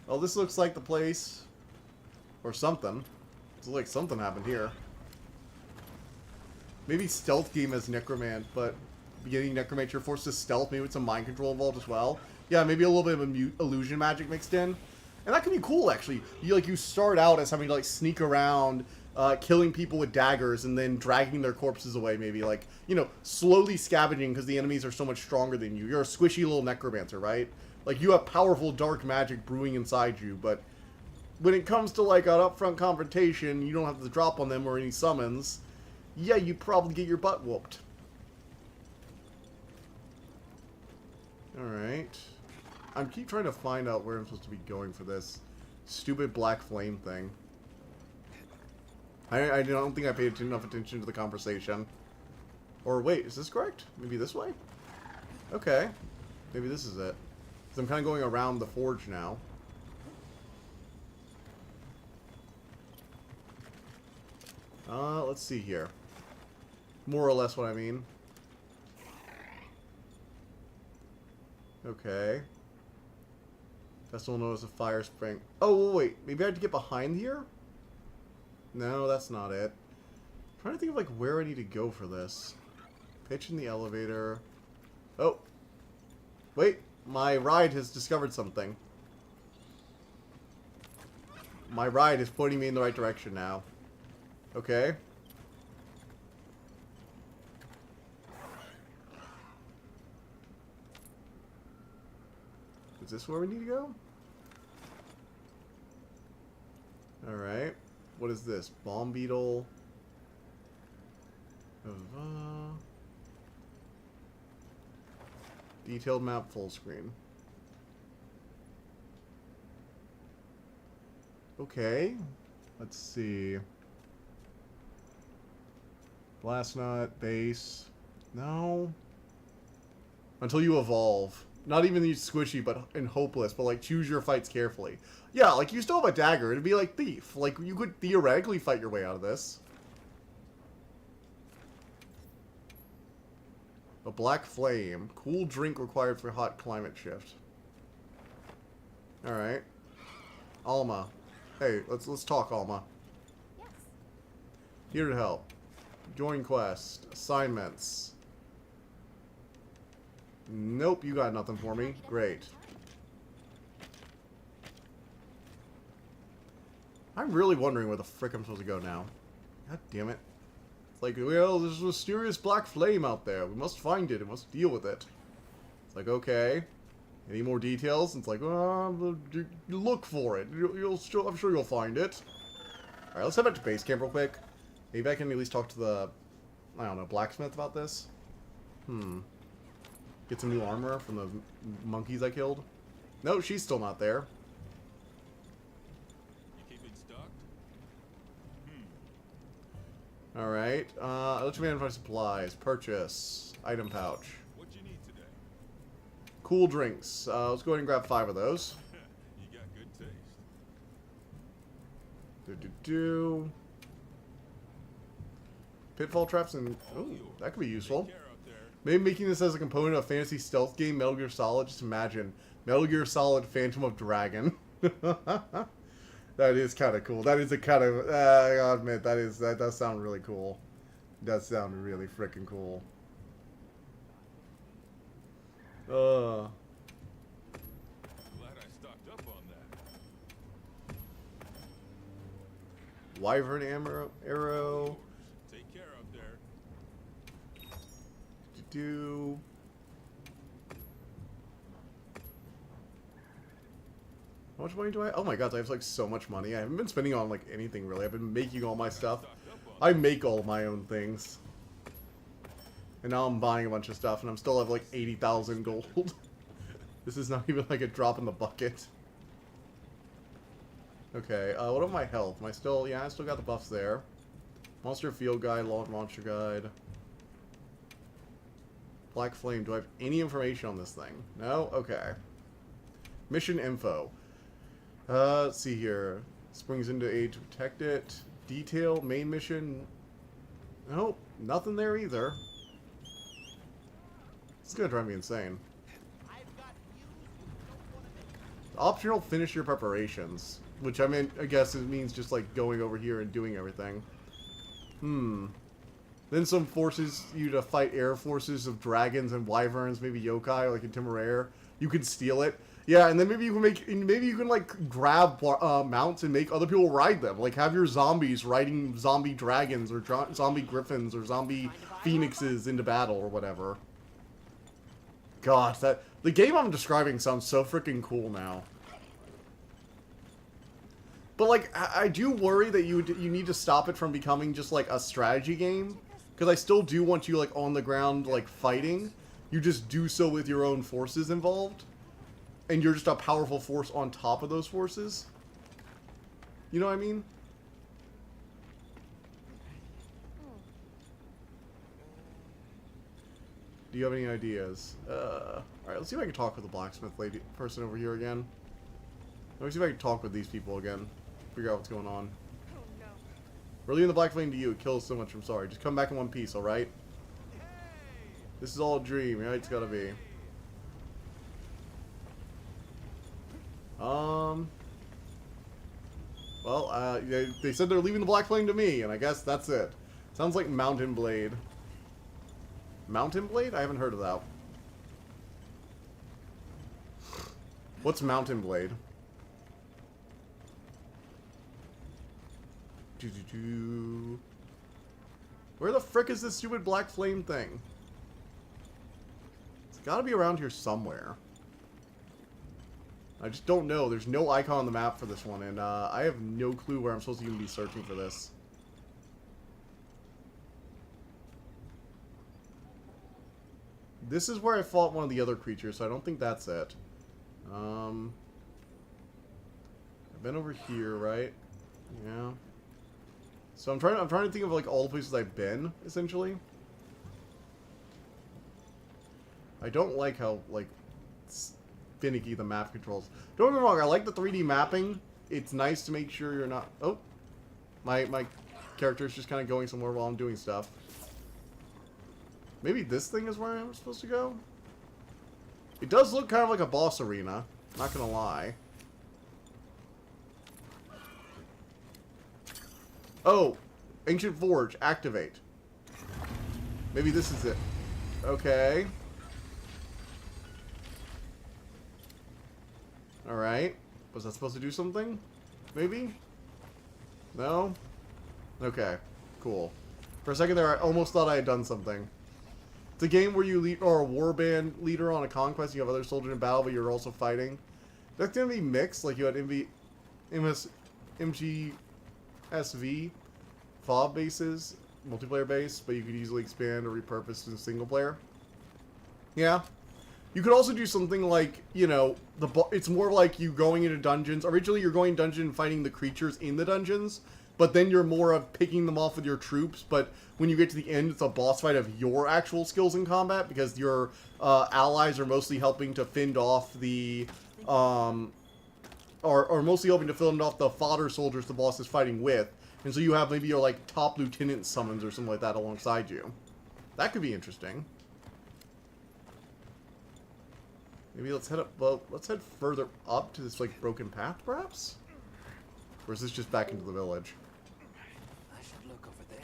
Oh, this looks like the place. Or something. Looks like something happened here. Maybe stealth game as Necromant, but beginning Necromancer, you're forced to stealth. Maybe with some mind control involved as well. Yeah, maybe a little bit of illusion magic mixed in. And that can be cool, actually. You start out as having to, like, sneak around, killing people with daggers, and then dragging their corpses away, maybe. Like, you know, slowly scavenging because the enemies are so much stronger than you. You're a squishy little necromancer, right? Like, you have powerful dark magic brewing inside you, but when it comes to, like, an upfront confrontation, you don't have to drop on them or any summons. Yeah, you probably get your butt whooped. Alright. I keep trying to find out where I'm supposed to be going for this stupid black flame thing. I don't think I paid enough attention to the conversation. Or wait, is this correct? Maybe this way? Okay. Maybe this is it. So I'm kind of going around the forge now. Let's see here. More or less what I mean. Okay. Festival knows a fire spring. Oh, wait. Maybe I have to get behind here? No, that's not it. I'm trying to think of, like, where I need to go for this. Pitch in the elevator. Oh. Wait. My ride has discovered something. My ride is pointing me in the right direction now. Okay. Is this where we need to go? Alright. What is this? Bomb beetle. Detailed map full screen. Okay. Let's see. Blast nut, base. No. Until you evolve. Not even use squishy, but in hopeless, but like choose your fights carefully. Yeah, like you still have a dagger. It'd be like thief. Like you could theoretically fight your way out of this. A black flame. Cool drink required for hot climate shift. Alright. Alma. Hey, let's talk, Alma. Yes. Here to help. Join quest. Assignments. Nope, you got nothing for me. Great. I'm really wondering where the frick I'm supposed to go now. God damn it. It's like, well, there's a mysterious black flame out there. We must find it. We must deal with it. It's like, okay. Any more details? It's like, look for it. I'm sure you'll find it. Alright, let's head back to base camp real quick. Maybe I can at least talk to the, I don't know, blacksmith about this. Get some new armor from the monkeys I killed. No, she's still not there. You keep it stocked? Alright, let you manify supplies. Purchase. Item pouch. What you need today? Cool drinks. Let's go ahead and grab 5 of those. You got good taste. Pitfall traps and... Oh, that could be useful. Take care out there. Maybe making this as a component of fantasy stealth game, Metal Gear Solid. Just imagine. Metal Gear Solid Phantom of Dragon. That is kind of cool. That is a kind of... I'll admit, that does sound really cool. It does sound really freaking cool. Glad I stocked up on that. Wyvern arrow. Take care out there. How much money do I... Oh my god, I have like so much money. I haven't been spending on like anything really. I've been making all my stuff. I make all my own things. And now I'm buying a bunch of stuff and I'm still have like 80,000 gold. This is not even like a drop in the bucket. Okay, what about my health? Am I still... Yeah, I still got the buffs there. Monster Field Guide, Long Monster Guide. Black Flame. Do I have any information on this thing? No? Okay. Mission info. Let's see here. Springs into aid to protect it. Detail. Main mission. Nope. Nothing there either. It's gonna drive me insane. Optional finish your preparations. Which I mean, I guess it means just like going over here and doing everything. Then some forces you to fight air forces of dragons and wyverns, maybe yokai, like in Timeraire. You can steal it. Yeah, and then maybe you can like grab mounts and make other people ride them. Like have your zombies riding zombie dragons or zombie griffins or zombie phoenixes into battle or whatever. God, the game I'm describing sounds so freaking cool now. But like, I do worry that you need to stop it from becoming just like a strategy game, because I still do want you like on the ground like fighting. You just do so with your own forces involved, and you're just a powerful force on top of those forces. You know what I mean? Do you have any ideas? Alright, let's see if I can talk with the blacksmith lady person over here again. Let me see if I can talk with these people again. Figure out what's going on. Oh no. We're leaving the black flame to you. It kills so much. I'm sorry. Just come back in one piece, alright? This is all a dream, right? It's gotta be. Well, they said they're leaving the black flame to me, and I guess that's it. Sounds like Mountain Blade. Mountain Blade? I haven't heard of that. What's Mountain Blade? Where the frick is this stupid black flame thing? It's gotta be around here somewhere. I just don't know. There's no icon on the map for this one, and I have no clue where I'm supposed to even be searching for this. This is where I fought one of the other creatures, so I don't think that's it. I've been over here, right? Yeah. So I'm trying to think of like all the places I've been, essentially. I don't like how like finicky the map controls. Don't get me wrong, I like the 3D mapping. It's nice to make sure you're not... Oh! My character's just kind of going somewhere while I'm doing stuff. Maybe this thing is where I'm supposed to go? It does look kind of like a boss arena. Not gonna lie. Oh! Ancient Forge, activate. Maybe this is it. Okay. Alright. Was that supposed to do something? Maybe? No? Okay. Cool. For a second there, I almost thought I had done something. It's a game where you are a warband leader on a conquest. You have other soldiers in battle, but you're also fighting. That's going to be mixed. Like you had MGSV FOB bases, multiplayer base, but you could easily expand or repurpose to single player. Yeah. You could also do something like, you know, it's more like you going into dungeons. Originally, you're going dungeon and fighting the creatures in the dungeons, but then you're more of picking them off with your troops. But when you get to the end, it's a boss fight of your actual skills in combat because your allies are mostly helping to fend off the, or mostly helping to fend off the fodder soldiers the boss is fighting with. And so you have maybe your like top lieutenant summons or something like that alongside you. That could be interesting. Maybe let's head up, well, let's head further up to this, like, broken path, perhaps? Or is this just back into the village? I should look over there.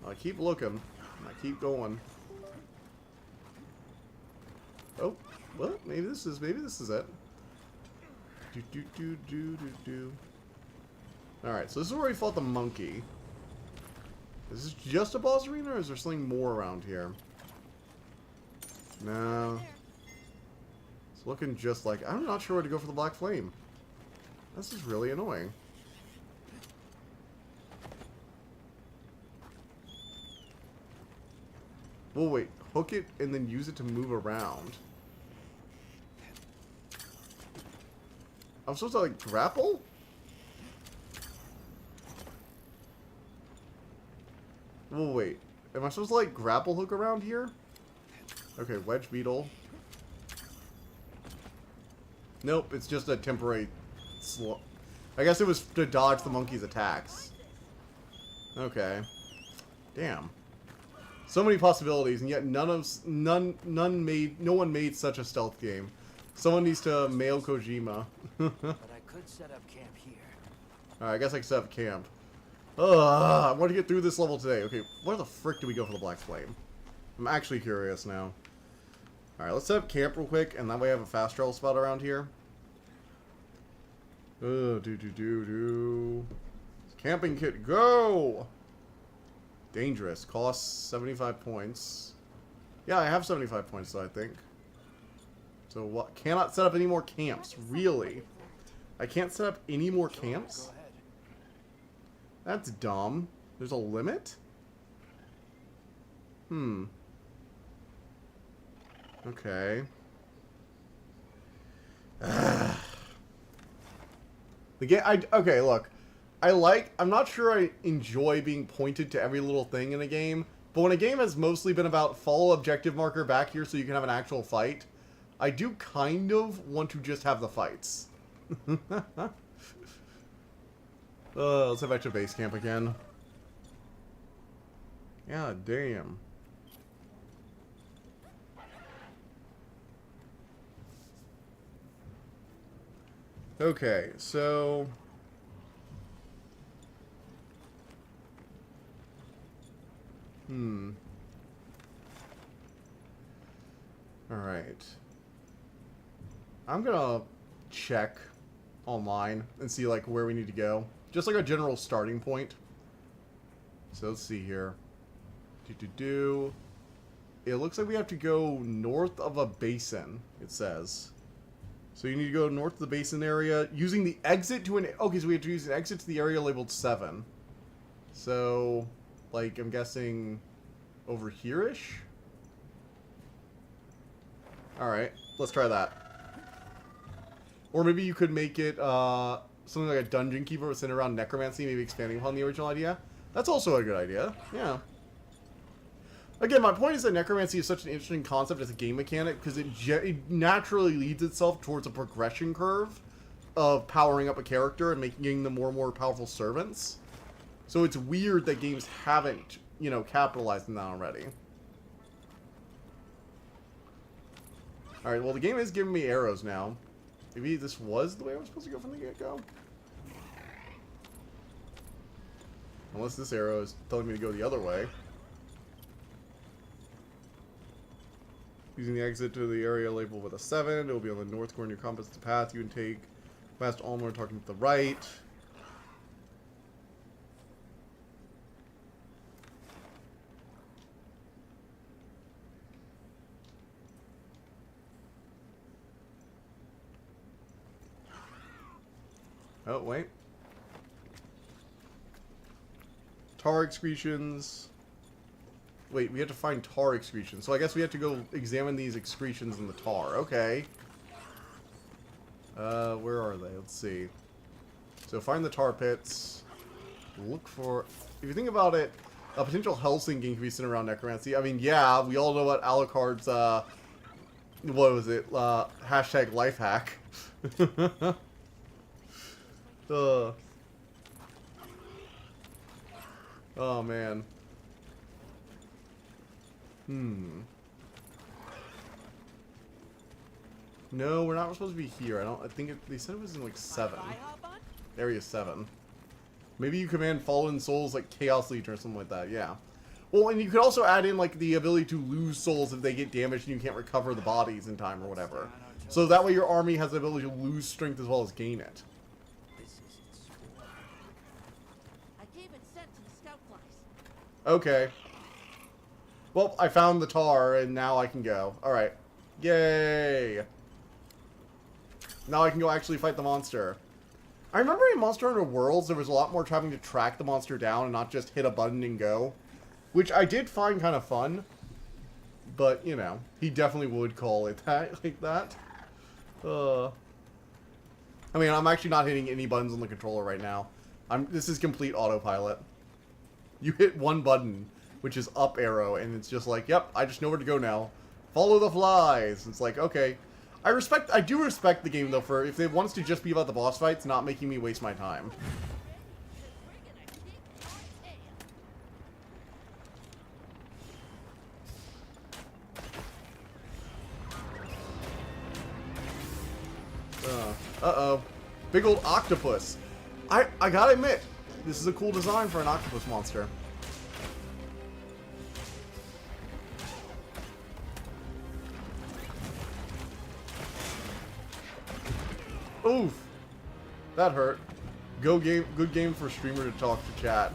I keep looking. I keep going. Oh, well, maybe this is it. Alright, so this is where we fought the monkey. Is this just a boss arena, or is there something more around here? No. It's looking just like... I'm not sure where to go for the black flame. This is really annoying. Well, wait. Hook it and then use it to move around. I'm supposed to, like, grapple? Well, wait. Am I supposed to, like, grapple hook around here? Okay, wedge beetle. Nope, it's just a temporary slow. I guess it was to dodge the monkey's attacks. Okay. Damn. So many possibilities, and yet no one made such a stealth game. Someone needs to mail Kojima. But I could set up camp here. Alright, I guess I can set up camp. I want to get through this level today. Okay, where the frick do we go for the black flame? I'm actually curious now. Alright, let's set up camp real quick, and that way I have a fast travel spot around here. Camping kit, go! Dangerous. Costs 75 points. Yeah, I have 75 points, though, I think. So what? Cannot set up any more camps. Really? I can't set up any more camps? Go ahead. That's dumb. There's a limit? Okay. The game. Okay, look. I'm not sure I enjoy being pointed to every little thing in a game, But when a game has mostly been about follow objective marker back here so you can have an actual fight, I do kind of want to just have the fights. Let's head back to base camp again. Yeah, damn. Okay, so... Alright. I'm gonna check online and see, like, where we need to go. Just like a general starting point. So let's see here. It looks like we have to go north of a basin, it says. So you need to go north of the basin area using the exit to an... Okay, so we have to use an exit to the area labeled 7. So, like, I'm guessing over here-ish? Alright, let's try that. Or maybe you could make it something like a dungeon keeper centered around necromancy, maybe expanding upon the original idea. That's also a good idea, yeah. Again, my point is that necromancy is such an interesting concept as a game mechanic because it naturally leads itself towards a progression curve of powering up a character and making them more and more powerful servants. So it's weird that games haven't, you know, capitalized on that already. Alright, well the game is giving me arrows now. Maybe this was the way I was supposed to go from the get-go? Unless this arrow is telling me to go the other way. Using the exit to the area labeled with a 7, it will be on the north corner of your compass. The path you can take past Onward, talking to the right. Oh, wait. Tar excretions. Wait, we have to find tar excretions. So I guess we have to go examine these excretions in the tar. Okay. Where are they? Let's see. So find the tar pits. Look for... If you think about it, a potential hellsing game can be sitting around necromancy. I mean, yeah, we all know what Alucard's, what was it? Hashtag life hack. Oh, man. No, we're not supposed to be here. I think they said it was in, like, 7. Area 7. Maybe you command fallen souls like Chaos Legion or something like that, yeah. Well, and you could also add in, like, the ability to lose souls if they get damaged and you can't recover the bodies in time or whatever. So that way your army has the ability to lose strength as well as gain it. Okay. Well, I found the tar, and now I can go. Alright. Yay! Now I can go actually fight the monster. I remember in Monster Hunter Worlds, there was a lot more having to track the monster down and not just hit a button and go. Which I did find kind of fun. But, you know, he definitely would call it that, like that. I mean, I'm actually not hitting any buttons on the controller right now. This is complete autopilot. You hit one button, which is up arrow, and it's just like, yep, I just know where to go now. Follow the flies. It's like, okay. I do respect the game, though, for if it wants to just be about the boss fights, not making me waste my time. Uh-oh. Big old octopus. I gotta admit, this is a cool design for an octopus monster. Oof. That hurt. Good game for streamer to talk to chat.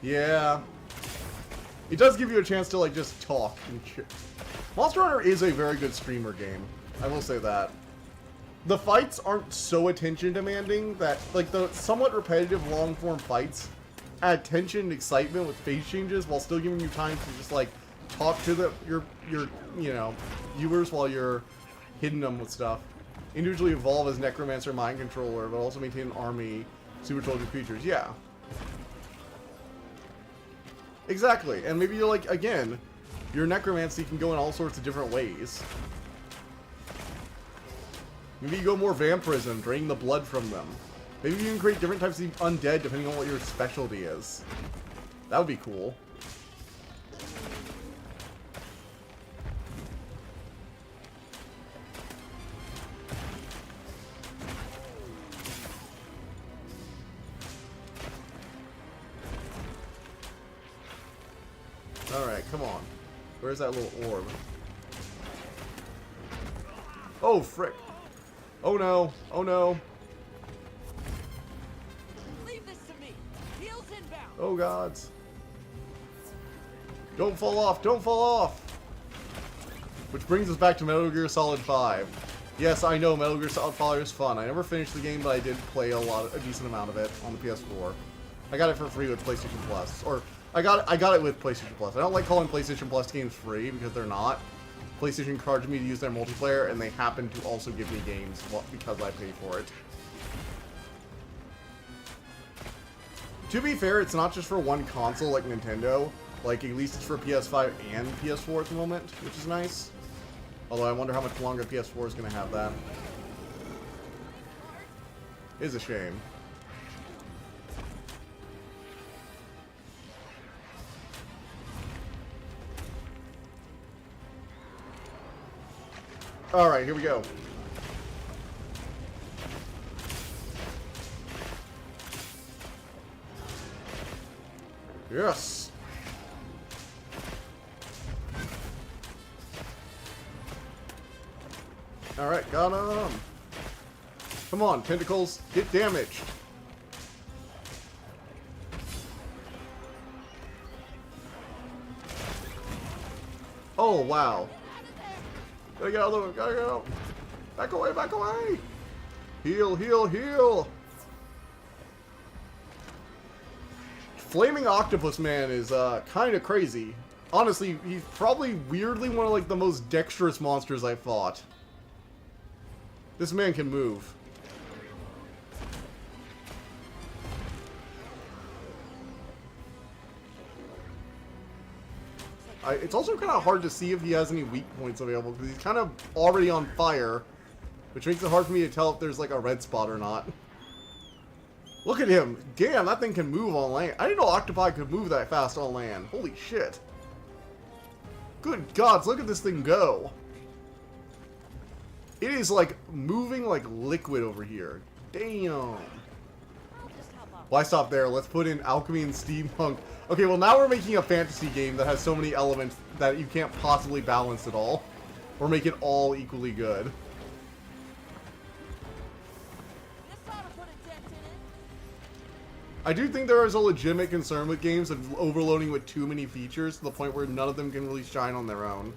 Yeah. It does give you a chance to, like, just talk. Monster Hunter is a very good streamer game. I will say that. The fights aren't so attention demanding that, like, the somewhat repetitive long-form fights add tension and excitement with face changes while still giving you time to just, like, talk to your you know, viewers while you're hitting them with stuff. Individually evolve as Necromancer Mind Controller, but also maintain an army, super soldier creatures. Yeah. Exactly, and maybe you're like, again, your necromancy can go in all sorts of different ways. Maybe you go more vampirism, draining the blood from them. Maybe you can create different types of undead depending on what your specialty is. That would be cool. Alright, come on. Where's that little orb? Oh, frick. Oh no. Oh no. Leave this to me. Heels inbound. Oh gods. Don't fall off. Don't fall off. Which brings us back to Metal Gear Solid 5. Yes, I know Metal Gear Solid 5 is fun. I never finished the game, but I did play a decent amount of it on the PS4. I got it for free with PlayStation Plus. Or I got it with PlayStation Plus. I don't like calling PlayStation Plus games free because they're not. PlayStation charged me to use their multiplayer, and they happen to also give me games because I pay for it. To be fair, it's not just for one console like Nintendo. Like, at least it's for PS5 and PS4 at the moment, which is nice. Although I wonder how much longer PS4 is going to have that. Is a shame. Alright, here we go. Yes! Alright, got him! Come on, tentacles, get damaged! Oh, wow. Gotta get out of the way, gotta go! Back away, back away! Heal, heal, heal! Flaming Octopus Man is, kind of crazy. Honestly, he's probably weirdly one of, like, the most dexterous monsters I've fought. This man can move. It's also kind of hard to see if he has any weak points available, because he's kind of already on fire, which makes it hard for me to tell if there's, like, a red spot or not. Look at him! Damn, that thing can move on land. I didn't know octopi could move that fast on land. Holy shit. Good gods, look at this thing go. It is, like, moving like liquid over here. Damn. Why stop there? Let's put in alchemy and steampunk. Okay, well now we're making a fantasy game that has so many elements that you can't possibly balance it all. Or make it all equally good. I do think there is a legitimate concern with games of overloading with too many features to the point where none of them can really shine on their own.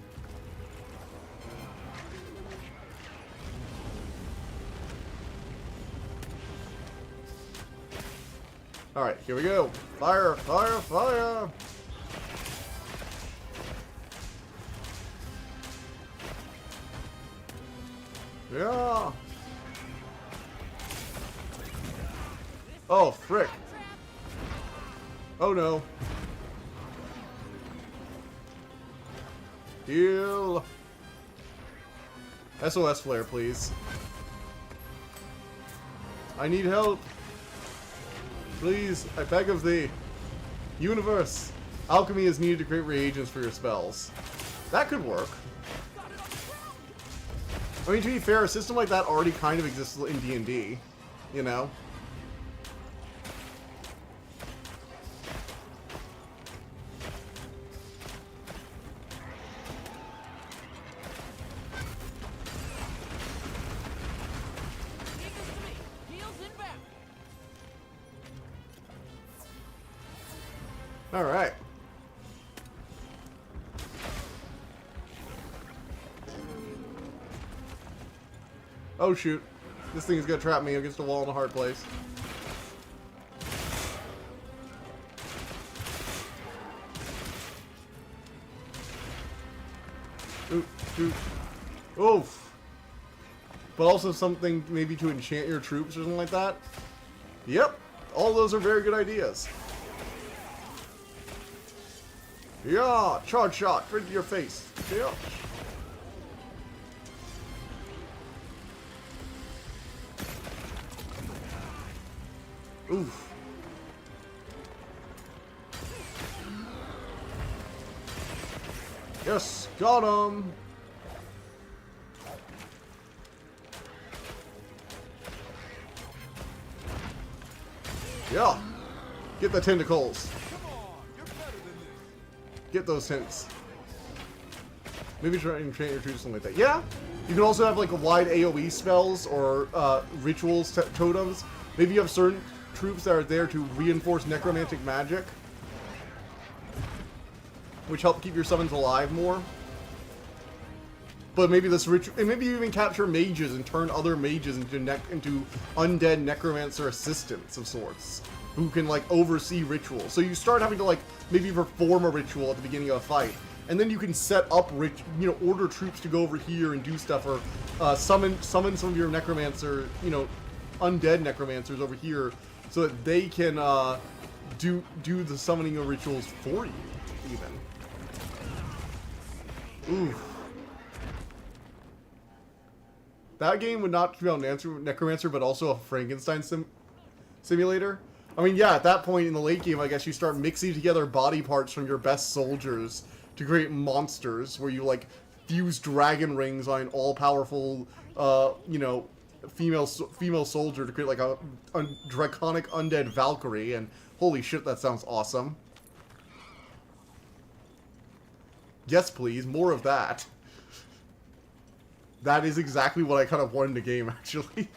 Alright, here we go. Fire, fire, fire! Yeah! Oh, frick. Oh no. Heal. SOS flare, please. I need help. Please, I beg of thee. Universe. Alchemy is needed to create reagents for your spells. That could work. I mean, to be fair, a system like that already kind of exists in D&D. You know? Alright. Oh shoot. This thing is gonna trap me against a wall in a hard place. Ooh, shoot. Oof. But also something maybe to enchant your troops or something like that. Yep. All those are very good ideas. Yeah, charge shot, right to your face. Yeah. Oof. Yes, got him. Yeah. Get the tentacles. Come on, you're better than this. Get those hints. Maybe try and train your troops, something like that. Yeah. You can also have like a wide AoE spells or rituals, totems. Maybe you have certain troops that are there to reinforce necromantic magic, which help keep your summons alive more. But maybe this ritual, and maybe you even capture mages and turn other mages into undead necromancer assistants of sorts, who can like oversee rituals. So you start having to like maybe perform a ritual at the beginning of a fight, and then you can set up order troops to go over here and do stuff, or summon some of your necromancer, undead necromancers over here, so that they can do the summoning of rituals for you, even. Ooh. That game would not be on Necromancer, but also a Frankenstein simulator. I mean, yeah, at that point in the late game, I guess you start mixing together body parts from your best soldiers to create monsters, where you, like, fuse dragon rings on an all-powerful, female soldier to create, like, a draconic undead Valkyrie, and holy shit, that sounds awesome. Yes, please, more of that. That is exactly what I kind of wanted in the game, actually.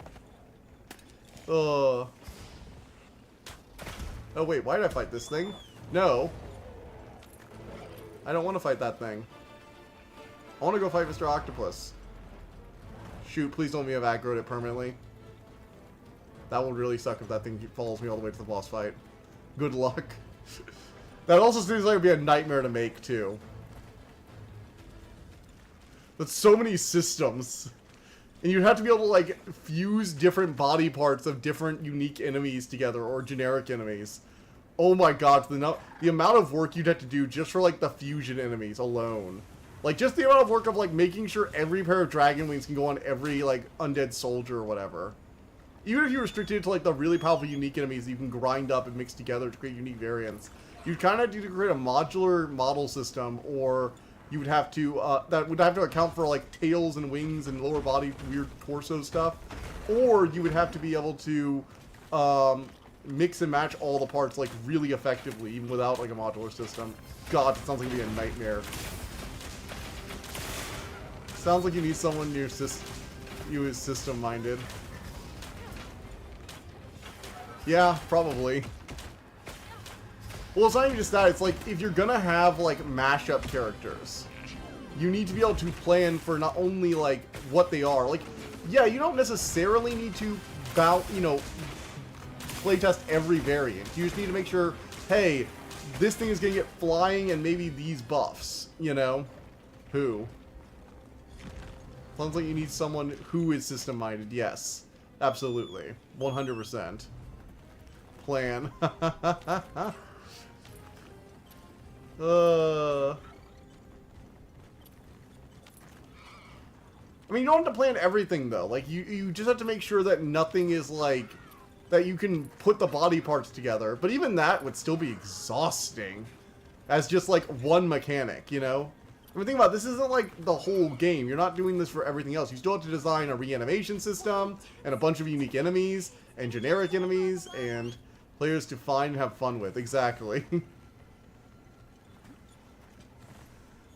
Oh, wait, why did I fight this thing? No. I don't want to fight that thing. I want to go fight Mr. Octopus. Shoot, please don't me have aggroed it permanently. That would really suck if that thing follows me all the way to the boss fight. Good luck. That also seems like it would be a nightmare to make, too. That's so many systems. And you'd have to be able to, like, fuse different body parts of different unique enemies together, or generic enemies. Oh my god, the amount of work you'd have to do just for, like, the fusion enemies alone. Like, just the amount of work of, like, making sure every pair of dragon wings can go on every, like, undead soldier or whatever. Even if you restricted it to, like, the really powerful unique enemies that you can grind up and mix together to create unique variants, you'd kind of need to create a modular model system, or you would have to, that would have to account for, like, tails and wings and lower body weird torso stuff. Or you would have to be able to, mix and match all the parts, like, really effectively, even without, like, a modular system. God, it sounds like it'd be a nightmare. Sounds like you need someone who is system-minded. Yeah, probably. Well, it's not even just that. It's like, if you're gonna have, like, mashup characters, you need to be able to plan for not only, like, what they are. Like, yeah, you don't necessarily need to playtest every variant. You just need to make sure, hey, this thing is gonna get flying and maybe these buffs, Who? Sounds like you need someone who is system-minded. Yes, absolutely. 100%. Plan. I mean, you don't have to plan everything, though. Like, you just have to make sure that nothing is, like, that you can put the body parts together. But even that would still be exhausting as just, like, one mechanic, I mean, think about it, this isn't, like, the whole game. You're not doing this for everything else. You still have to design a reanimation system and a bunch of unique enemies and generic enemies and players to find and have fun with. Exactly.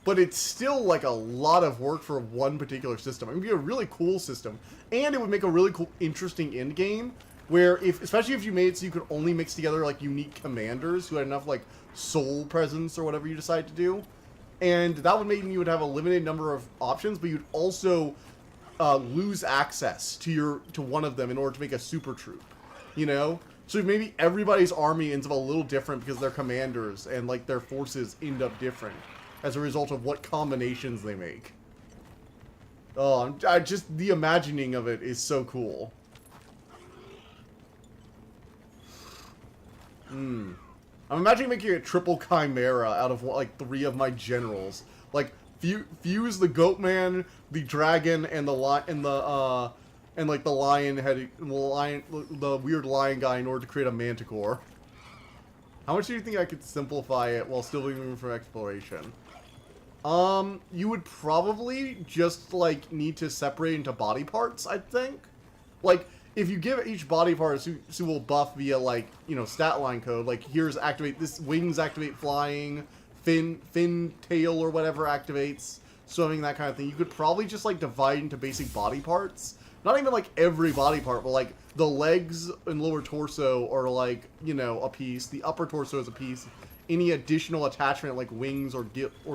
But it's still, like, a lot of work for one particular system. It would be a really cool system. And it would make a really cool, interesting end game, where, especially if you made it so you could only mix together, like, unique commanders who had enough, like, soul presence or whatever you decide to do. And that would mean you would have a limited number of options, but you'd also lose access to one of them in order to make a super troop, So maybe everybody's army ends up a little different because their commanders and, like, their forces end up different as a result of what combinations they make. Oh, just the imagining of it is so cool. I'm imagining making a triple chimera out of like 3 of my generals. Like fuse the Goatman, the dragon, and the like the the weird lion guy in order to create a manticore. How much do you think I could simplify it while still leaving room for exploration? You would probably just, like, need to separate into body parts, I think. Like, if you give each body part a suitable buff via, like, you know, stat line code, like, here's activate, this wings activate flying, fin tail or whatever activates, swimming, that kind of thing. You could probably just, like, divide into basic body parts. Not even, like, every body part, but, like, the legs and lower torso are, like, you know, a piece. The upper torso is a piece. Any additional attachment, like wings or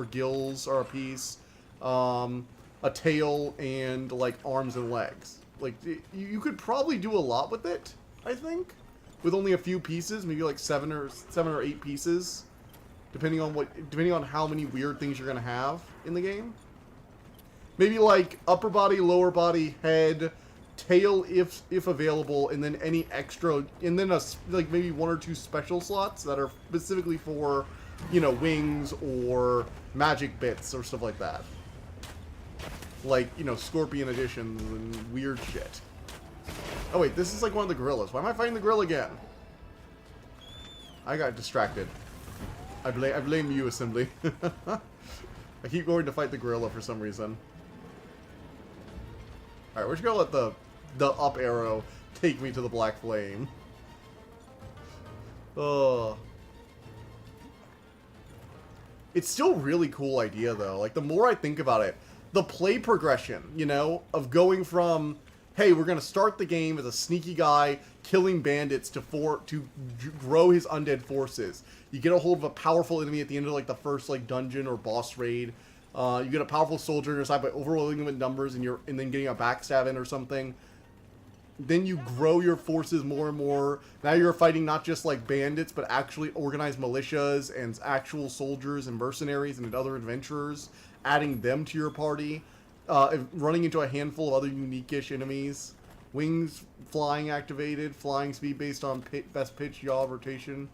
gills, are a piece. A tail and, like, arms and legs. Like, you could probably do a lot with it, I think. With only a few pieces, maybe, like, 7 or 8 pieces. Depending on how many weird things you're gonna have in the game. Maybe, like, upper body, lower body, head, tail if available, and then any extra, and then like maybe 1 or 2 special slots that are specifically for, you know, wings or magic bits or stuff like that. Like, you know, scorpion additions and weird shit. Oh wait, this is like one of the gorillas. Why am I fighting the gorilla again? I got distracted. I blame you, Assembly. I keep going to fight the gorilla for some reason. Alright, we're just gonna let the up arrow take me to the black flame. Ugh. It's still a really cool idea, though. Like, the more I think about it, the play progression, you know, of going from, hey, we're gonna start the game as a sneaky guy killing bandits to grow his undead forces. You get a hold of a powerful enemy at the end of, like, the first, like, dungeon or boss raid. You get a powerful soldier on your side by overwhelming them with numbers and then getting a backstab in or something. Then you grow your forces more and more. Now you're fighting not just like bandits, but actually organized militias and actual soldiers and mercenaries and other adventurers, adding them to your party, running into a handful of other unique-ish enemies. Wings flying activated, flying speed based on best pitch, yaw, rotation.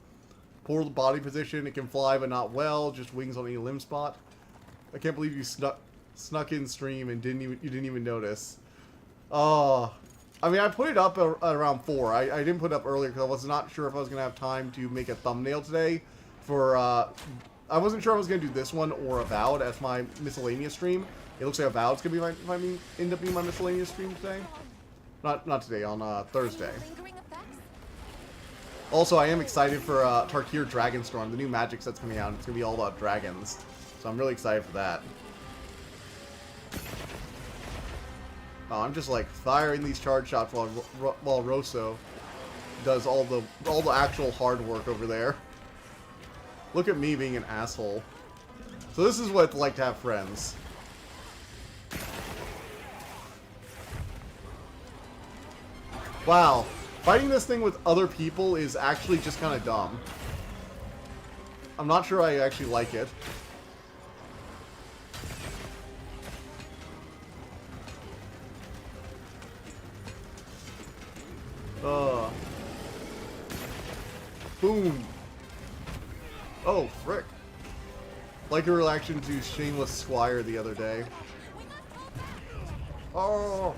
Poor body position, it can fly but not well, just wings on any limb spot. I can't believe you snuck in stream and you didn't even notice. Oh, I mean, I put it up at around 4. I didn't put it up earlier because I was not sure if I was gonna have time to make a thumbnail today. For I wasn't sure I was gonna do this one or Avowed as my miscellaneous stream. It looks like Avowed's gonna be end up being my miscellaneous stream today. Not today, on Thursday. Also, I am excited for Tarkir Dragonstorm, the new magic set's coming out. It's gonna be all about dragons. So I'm really excited for that. Oh, I'm just like firing these charge shots while Rosso does all the actual hard work over there. Look at me being an asshole. So this is what it's like to have friends. Wow, fighting this thing with other people is actually just kind of dumb. I'm not sure I actually like it. Boom. Oh, frick. Like a reaction to Shameless Squire the other day. Oh.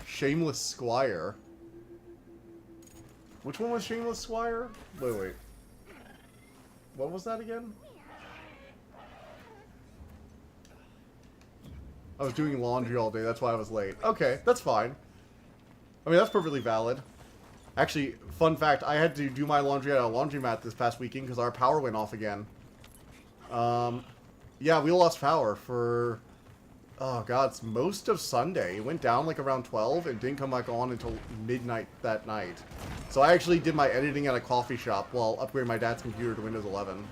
Shameless Squire. Which one was Shameless Squire? Wait. What was that again? I was doing laundry all day, that's why I was late. Okay, that's fine. I mean, that's perfectly valid. Actually, fun fact, I had to do my laundry at a laundromat this past weekend because our power went off again. Yeah, we lost power for, oh god, it's most of Sunday. It went down like around 12 and didn't come back on until midnight that night. So I actually did my editing at a coffee shop while upgrading my dad's computer to Windows 11.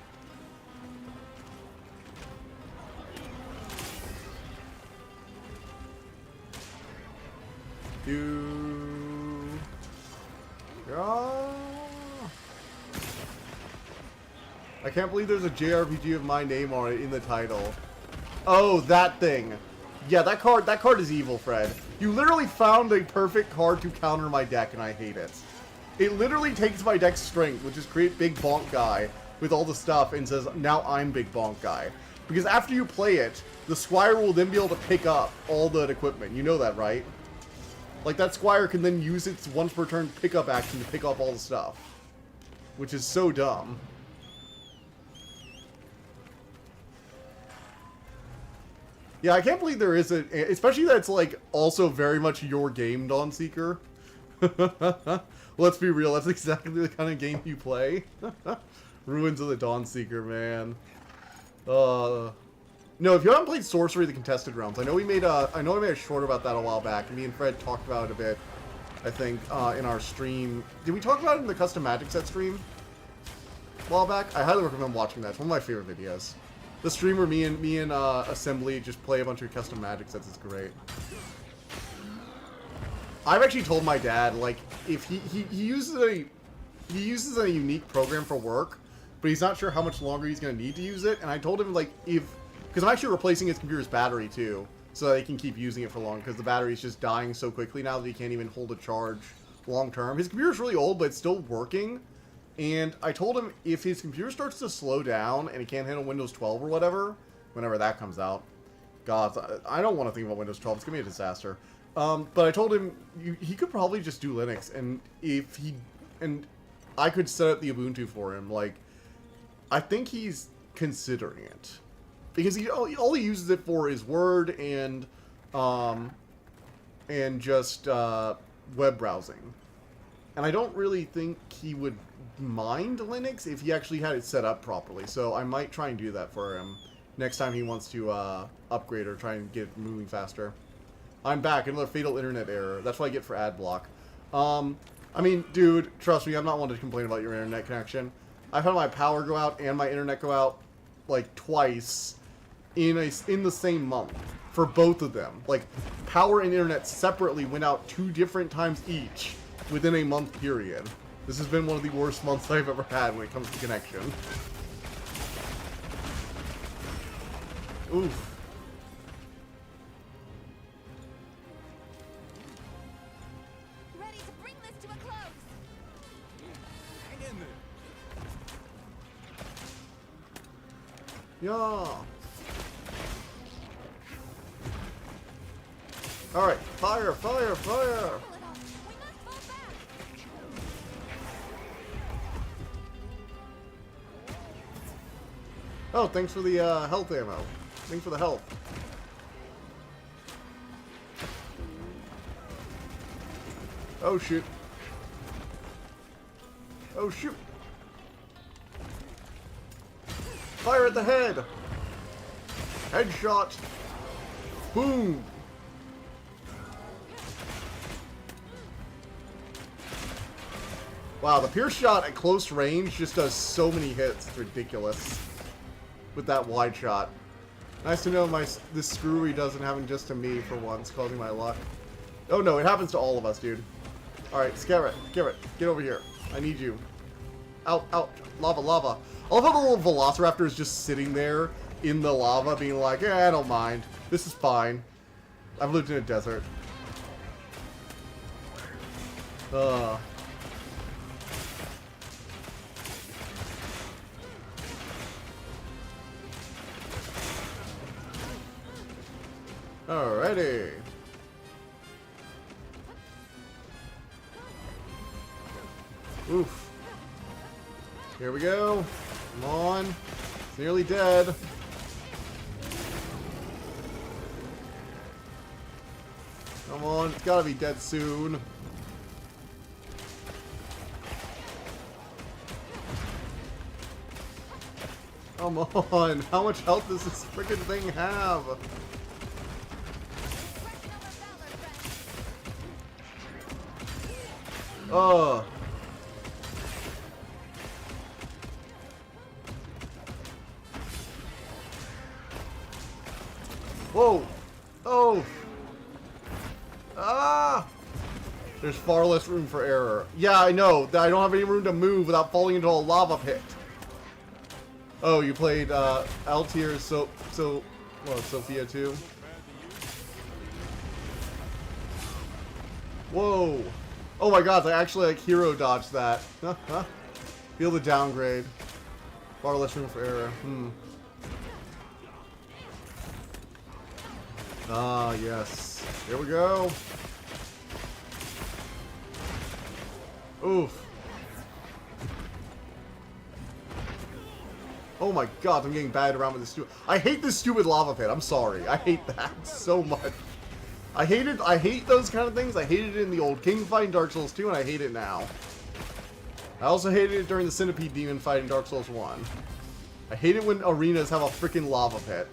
I can't believe there's a JRPG of my name on it in the title. Oh, that thing. Yeah, that card is evil, Fred. You literally found a perfect card to counter my deck, and I hate it. It literally takes my deck's strength, which is create Big Bonk Guy with all the stuff, and says, now I'm Big Bonk Guy. Because after you play it, the Squire will then be able to pick up all the equipment. You know that, right? Like, that Squire can then use its once per turn pickup action to pick up all the stuff. Which is so dumb. Yeah, I can't believe there is a... Especially that it's, like, also very much your game, Dawnseeker. Let's be real, that's exactly the kind of game you play. Ruins of the Dawnseeker, man. No, if you haven't played Sorcery the Contested Realms, I know I made a short about that a while back. Me and Fred talked about it a bit, I think, in our stream. Did we talk about it in the Custom Magic Set stream a while back? I highly recommend watching that. It's one of my favorite videos. The stream where me and Assembly just play a bunch of custom Magic Sets is great. I've actually told my dad, like, if he uses a unique program for work, but he's not sure how much longer he's going to need to use it, and I told him, like, because I'm actually replacing his computer's battery, too, so that he can keep using it for long, because the battery's just dying so quickly now that he can't even hold a charge long term. His computer's really old, but it's still working, and I told him if his computer starts to slow down, and he can't handle Windows 12 or whatever, whenever that comes out, God, I don't want to think about Windows 12, it's going to be a disaster. But I told him he could probably just do Linux, and I could set up the Ubuntu for him. Like, I think he's considering it because all he uses it for is Word and just web browsing. And I don't really think he would mind Linux if he actually had it set up properly. So I might try and do that for him next time he wants to upgrade or try and get it moving faster. I'm back. Another fatal internet error. That's what I get for ad block. I mean, dude, trust me, I'm not one to complain about your internet connection. I've had my power go out and my internet go out, like, twice in the same month for both of them. Like, power and internet separately went out 2 different times each within a month period. This has been one of the worst months I've ever had when it comes to connection. Oof. Yeah. Alright, fire, fire, fire! Oh, thanks for the health ammo. Thanks for the health. Oh shoot. Oh shoot. Fire at the head! Headshot! Boom! Wow, the Pierce shot at close range just does so many hits. It's ridiculous. With that wide shot. Nice to know this screwy doesn't happen just to me for once, causing my luck. Oh no, it happens to all of us, dude. Alright, Scarret, Garrett, get over here. I need you. Out, out, lava, lava. I love how the little Velociraptor is just sitting there in the lava being like, eh, I don't mind. This is fine. I've lived in a desert. Alrighty. Oof. Here we go. Come on. It's nearly dead. Come on. It's gotta be dead soon. Come on. How much health does this freaking thing have? Oh. Whoa. Oh. Ah. There's far less room for error. Yeah, I know. I don't have any room to move without falling into a lava pit. Oh, you played Altair, Sophia too? Whoa. Oh my god, I actually like hero dodged that. Feel the downgrade. Far less room for error. Ah, yes. Here we go. Oof. Oh my god, I'm getting batted around with this stupid... I hate this stupid lava pit. I'm sorry. I hate that so much. I hate those kind of things. I hated it in the old King fight in Dark Souls 2, and I hate it now. I also hated it during the Centipede Demon fight in Dark Souls 1. I hate it when arenas have a freaking lava pit.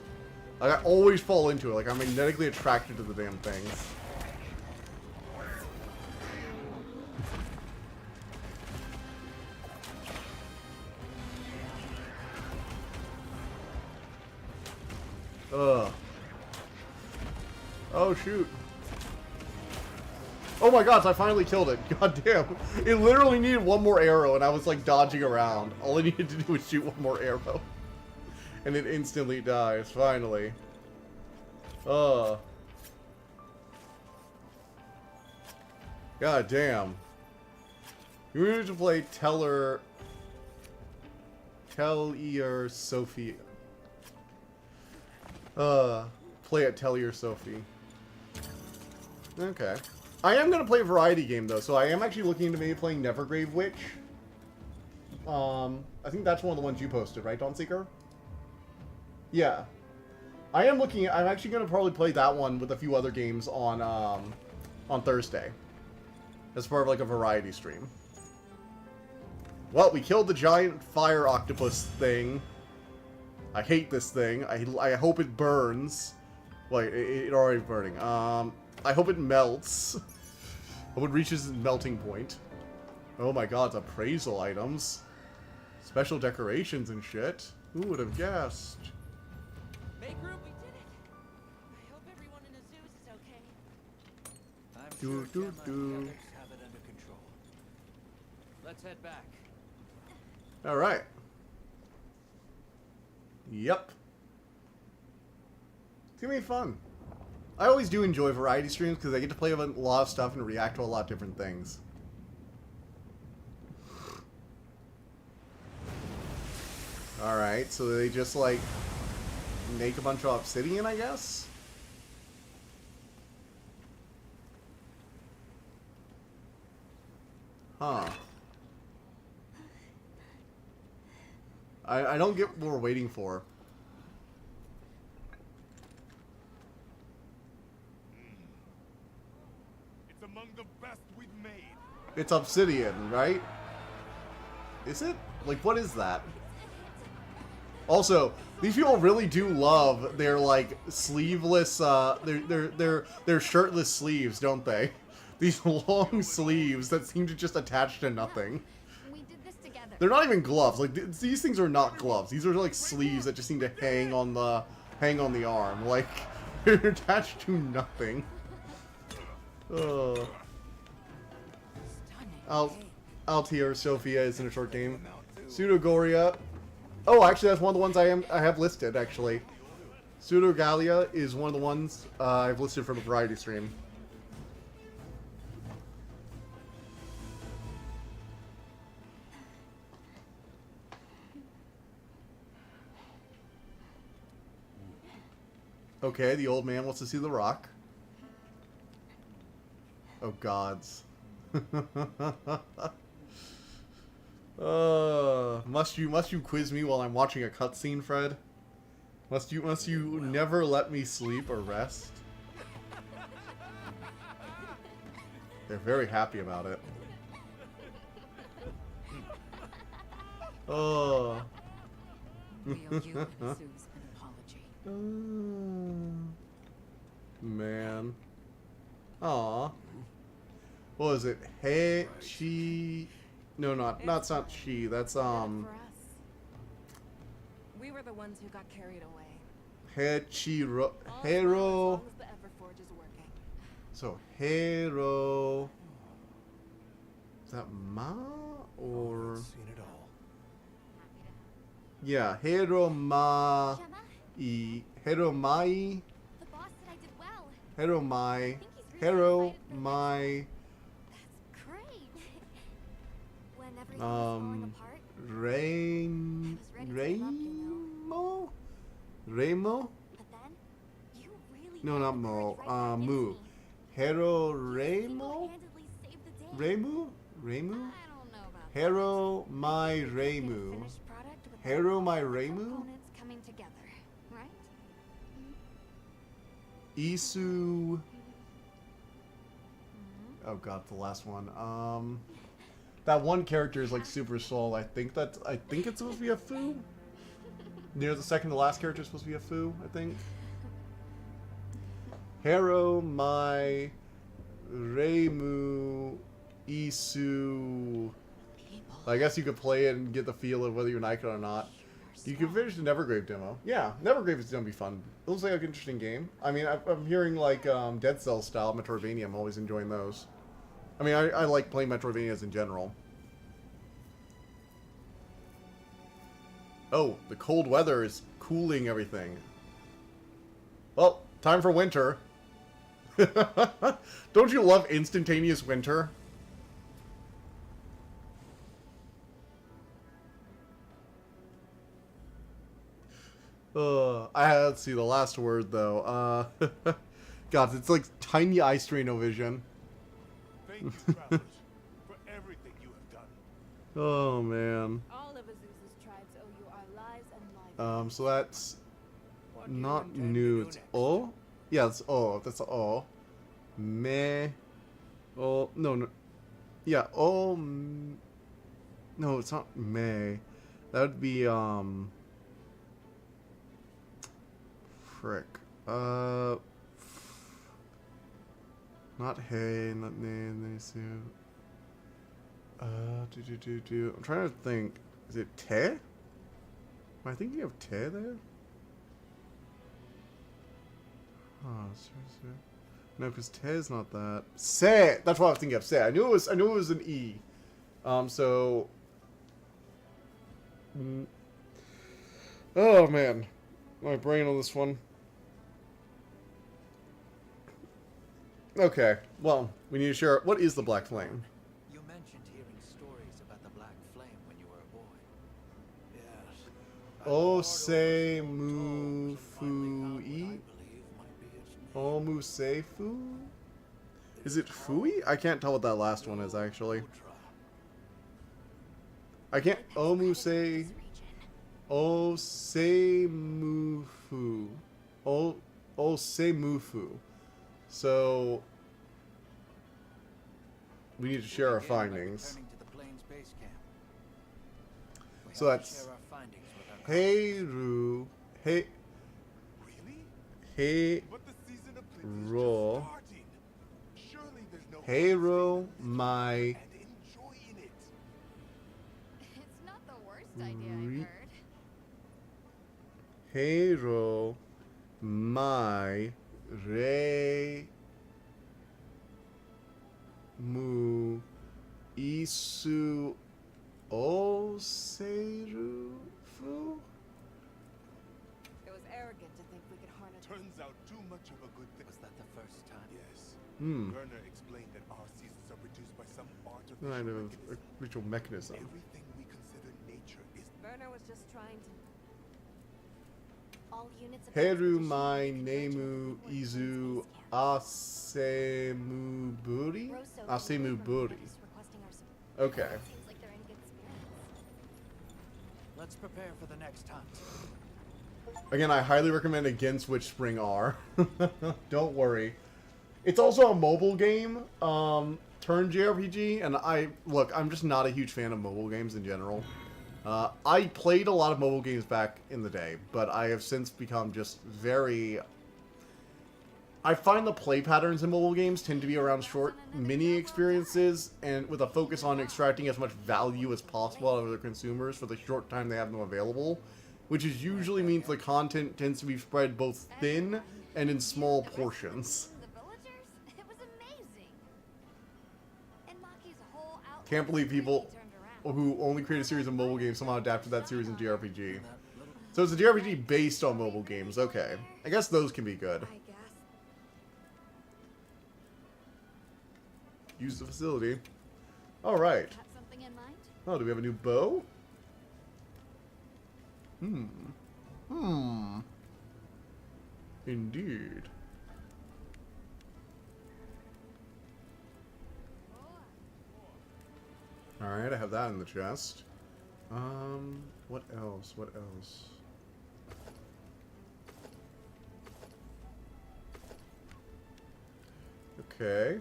Like, I always fall into it. Like, I'm magnetically attracted to the damn things. Ugh. Oh, shoot. Oh my god, so I finally killed it. God damn. It literally needed one more arrow, and I was, like, dodging around. All I needed to do was shoot one more arrow. And it instantly dies, finally. God damn. You need to play Teller Sophie. Play at Tellier Sophie. Okay. I am gonna play a variety game though, so I am actually looking into maybe playing Nevergrave Witch. I think that's one of the ones you posted, right, Dawnseeker? Yeah. I'm actually gonna probably play that one with a few other games on Thursday. As part of like a variety stream. Well, we killed the giant fire octopus thing. I hate this thing. I hope it burns. Wait, it already burning. I hope it melts. I hope it reaches its melting point. Oh my god, it's appraisal items. Special decorations and shit. Who would have guessed? Make room, we did it. I hope everyone in Azus is okay. I'm Do, sure do, Gemma and the do. others have it under control. Let's head back. Alright. Yep. It's gonna be fun. I always do enjoy variety streams because I get to play a lot of stuff and react to a lot of different things. Alright, so they just like make a bunch of obsidian, I guess? Huh. I don't get what we're waiting for. It's among the best we've made. It's obsidian, right? Is it? Like, what is that? Also, these people really do love their, like, sleeveless, their shirtless sleeves, don't they? These long sleeves that seem to just attach to nothing. We did this together. They're not even gloves. Like, these things are not gloves. These are, like, sleeves that just seem to hang on the arm. Like, they're attached to nothing. Altier Sophia is in a short game. Pseudogoria. Oh, actually, that's one of the ones I have listed, actually. Pseudogalia is one of the ones I've listed for the variety stream. Okay, the old man wants to see the rock. Oh, gods. Must you quiz me while I'm watching a cutscene, Fred? Must you never let me sleep or rest? They're very happy about it. Oh. We owe you and Azus an apology. Man. Aw. What was it? Hey, she... No, that's not she. That's, For us. We were the ones who got carried away. Hechiro... All Hero... as long as the Everforge is working. So, Hero... Is that Ma? Or... Seen it all. Yeah, Hero Ma... Gemma, Hero Mai... the boss said I did well. Hero Mai... I think he's really Hero excited for Mai... That's great. Everything was falling apart. Rain... I was ready to give up, you know. Ramo? But then, you really No, had not the Mo. courage right back Moo. into me. Hero You Ramo? single-handedly saved the day. Ramu? Ramu? I don't know about Hero my that. Get a Ramu. finished product with Hero all my the Ramu? components coming together, right? Isu... Oh god, the last one. That one character is like super slow. I think it's supposed to be a Fu. Near the second to last character is supposed to be a Fu, I think. Hero my Reimu Isu. I guess you could play it and get the feel of whether you like it or not. You can finish the Nevergrave demo. Yeah, Nevergrave is gonna be fun. It looks like an interesting game. I mean, I'm hearing like Dead Cells style Metroidvania. I'm always enjoying those. I mean, I like playing Metroidvanias in general. Oh, the cold weather is cooling everything. Well, time for winter. Don't you love instantaneous winter? I had to see the last word though. God, it's like tiny eye vision. Thank you, travelers, for everything you have done. Oh man. All of Azusa's tribes owe you our lives and lives. So that's What do you not intend to new. do It's next? O. Yeah, it's O. That's O. Me. Oh no no. Yeah. O. No, it's not me. That would be frick. Not hey, not nay, so. I'm trying to think. Is it te? Am I thinking of te there? Oh, seriously. No, because te is not that. Se. That's what I was thinking of. Se. I knew it was an e. So. Oh man, my brain on this one. Okay, well, we need to share. What is the Black Flame? You mentioned hearing stories about the Black Flame when you were a boy. Yes. O se mu fu i? O mu se fu? Is it fui? I can't tell what that last one is actually. I can't. O mu se. O se mu fu. O se mu fu. So we need to share our findings. So that's Heiru, Hey, Really? But the season of Blitz is Ro, just starting. Surely there's no Heiru my and enjoying it. It's not the worst idea Re- I've heard. Heiru my Re mu isu o seiru fu. It was arrogant to think we could harness. Turns out too much of a good thing. Was that the first time? Yes. Hmm. Werner explained that our seasons are produced by some artificial Kind of mechanism. ritual mechanism. Everything we consider nature is Werner was just trying to. All units of Heiru expedition mai will be nemu virtual before izu space camp. asemu buri? Rosso Asemu delivered buri. notice requesting our support. Okay. Seems like they're in good spirits. Let's prepare for the next hunt. Again, I highly recommend against which Spring R. Don't worry. It's also a mobile game, turn JRPG, and I'm just not a huge fan of mobile games in general. I played a lot of mobile games back in the day, but I have since become just very... I find the play patterns in mobile games tend to be around short mini experiences, and with a focus on extracting as much value as possible out of their consumers for the short time they have them available, which is usually means the content tends to be spread both thin and in small portions. The villagers? It was amazing. And Maki's whole outlook Can't believe people really turned around. who only create a series of mobile games somehow adapted that series in JRPG. So it's a JRPG based on mobile games, okay. I guess those can be good. I guess. Use the facility. Alright. Got something in mind? Oh, do we have a new bow? Indeed. Alright, I have that in the chest. What else? What else? Okay.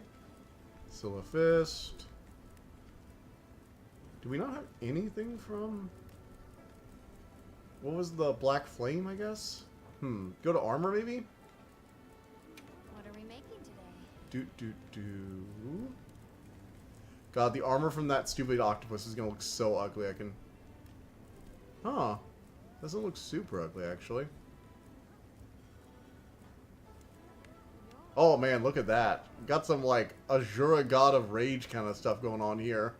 Scylla Fist. Do we not have anything from... What was the Black Flame, I guess? Go to armor, maybe? What are we making today? God, the armor from that stupid octopus is gonna look so ugly. I can... Huh. Doesn't look super ugly, actually. Oh, man, look at that. Got some, like, Azura God of Rage kind of stuff going on here.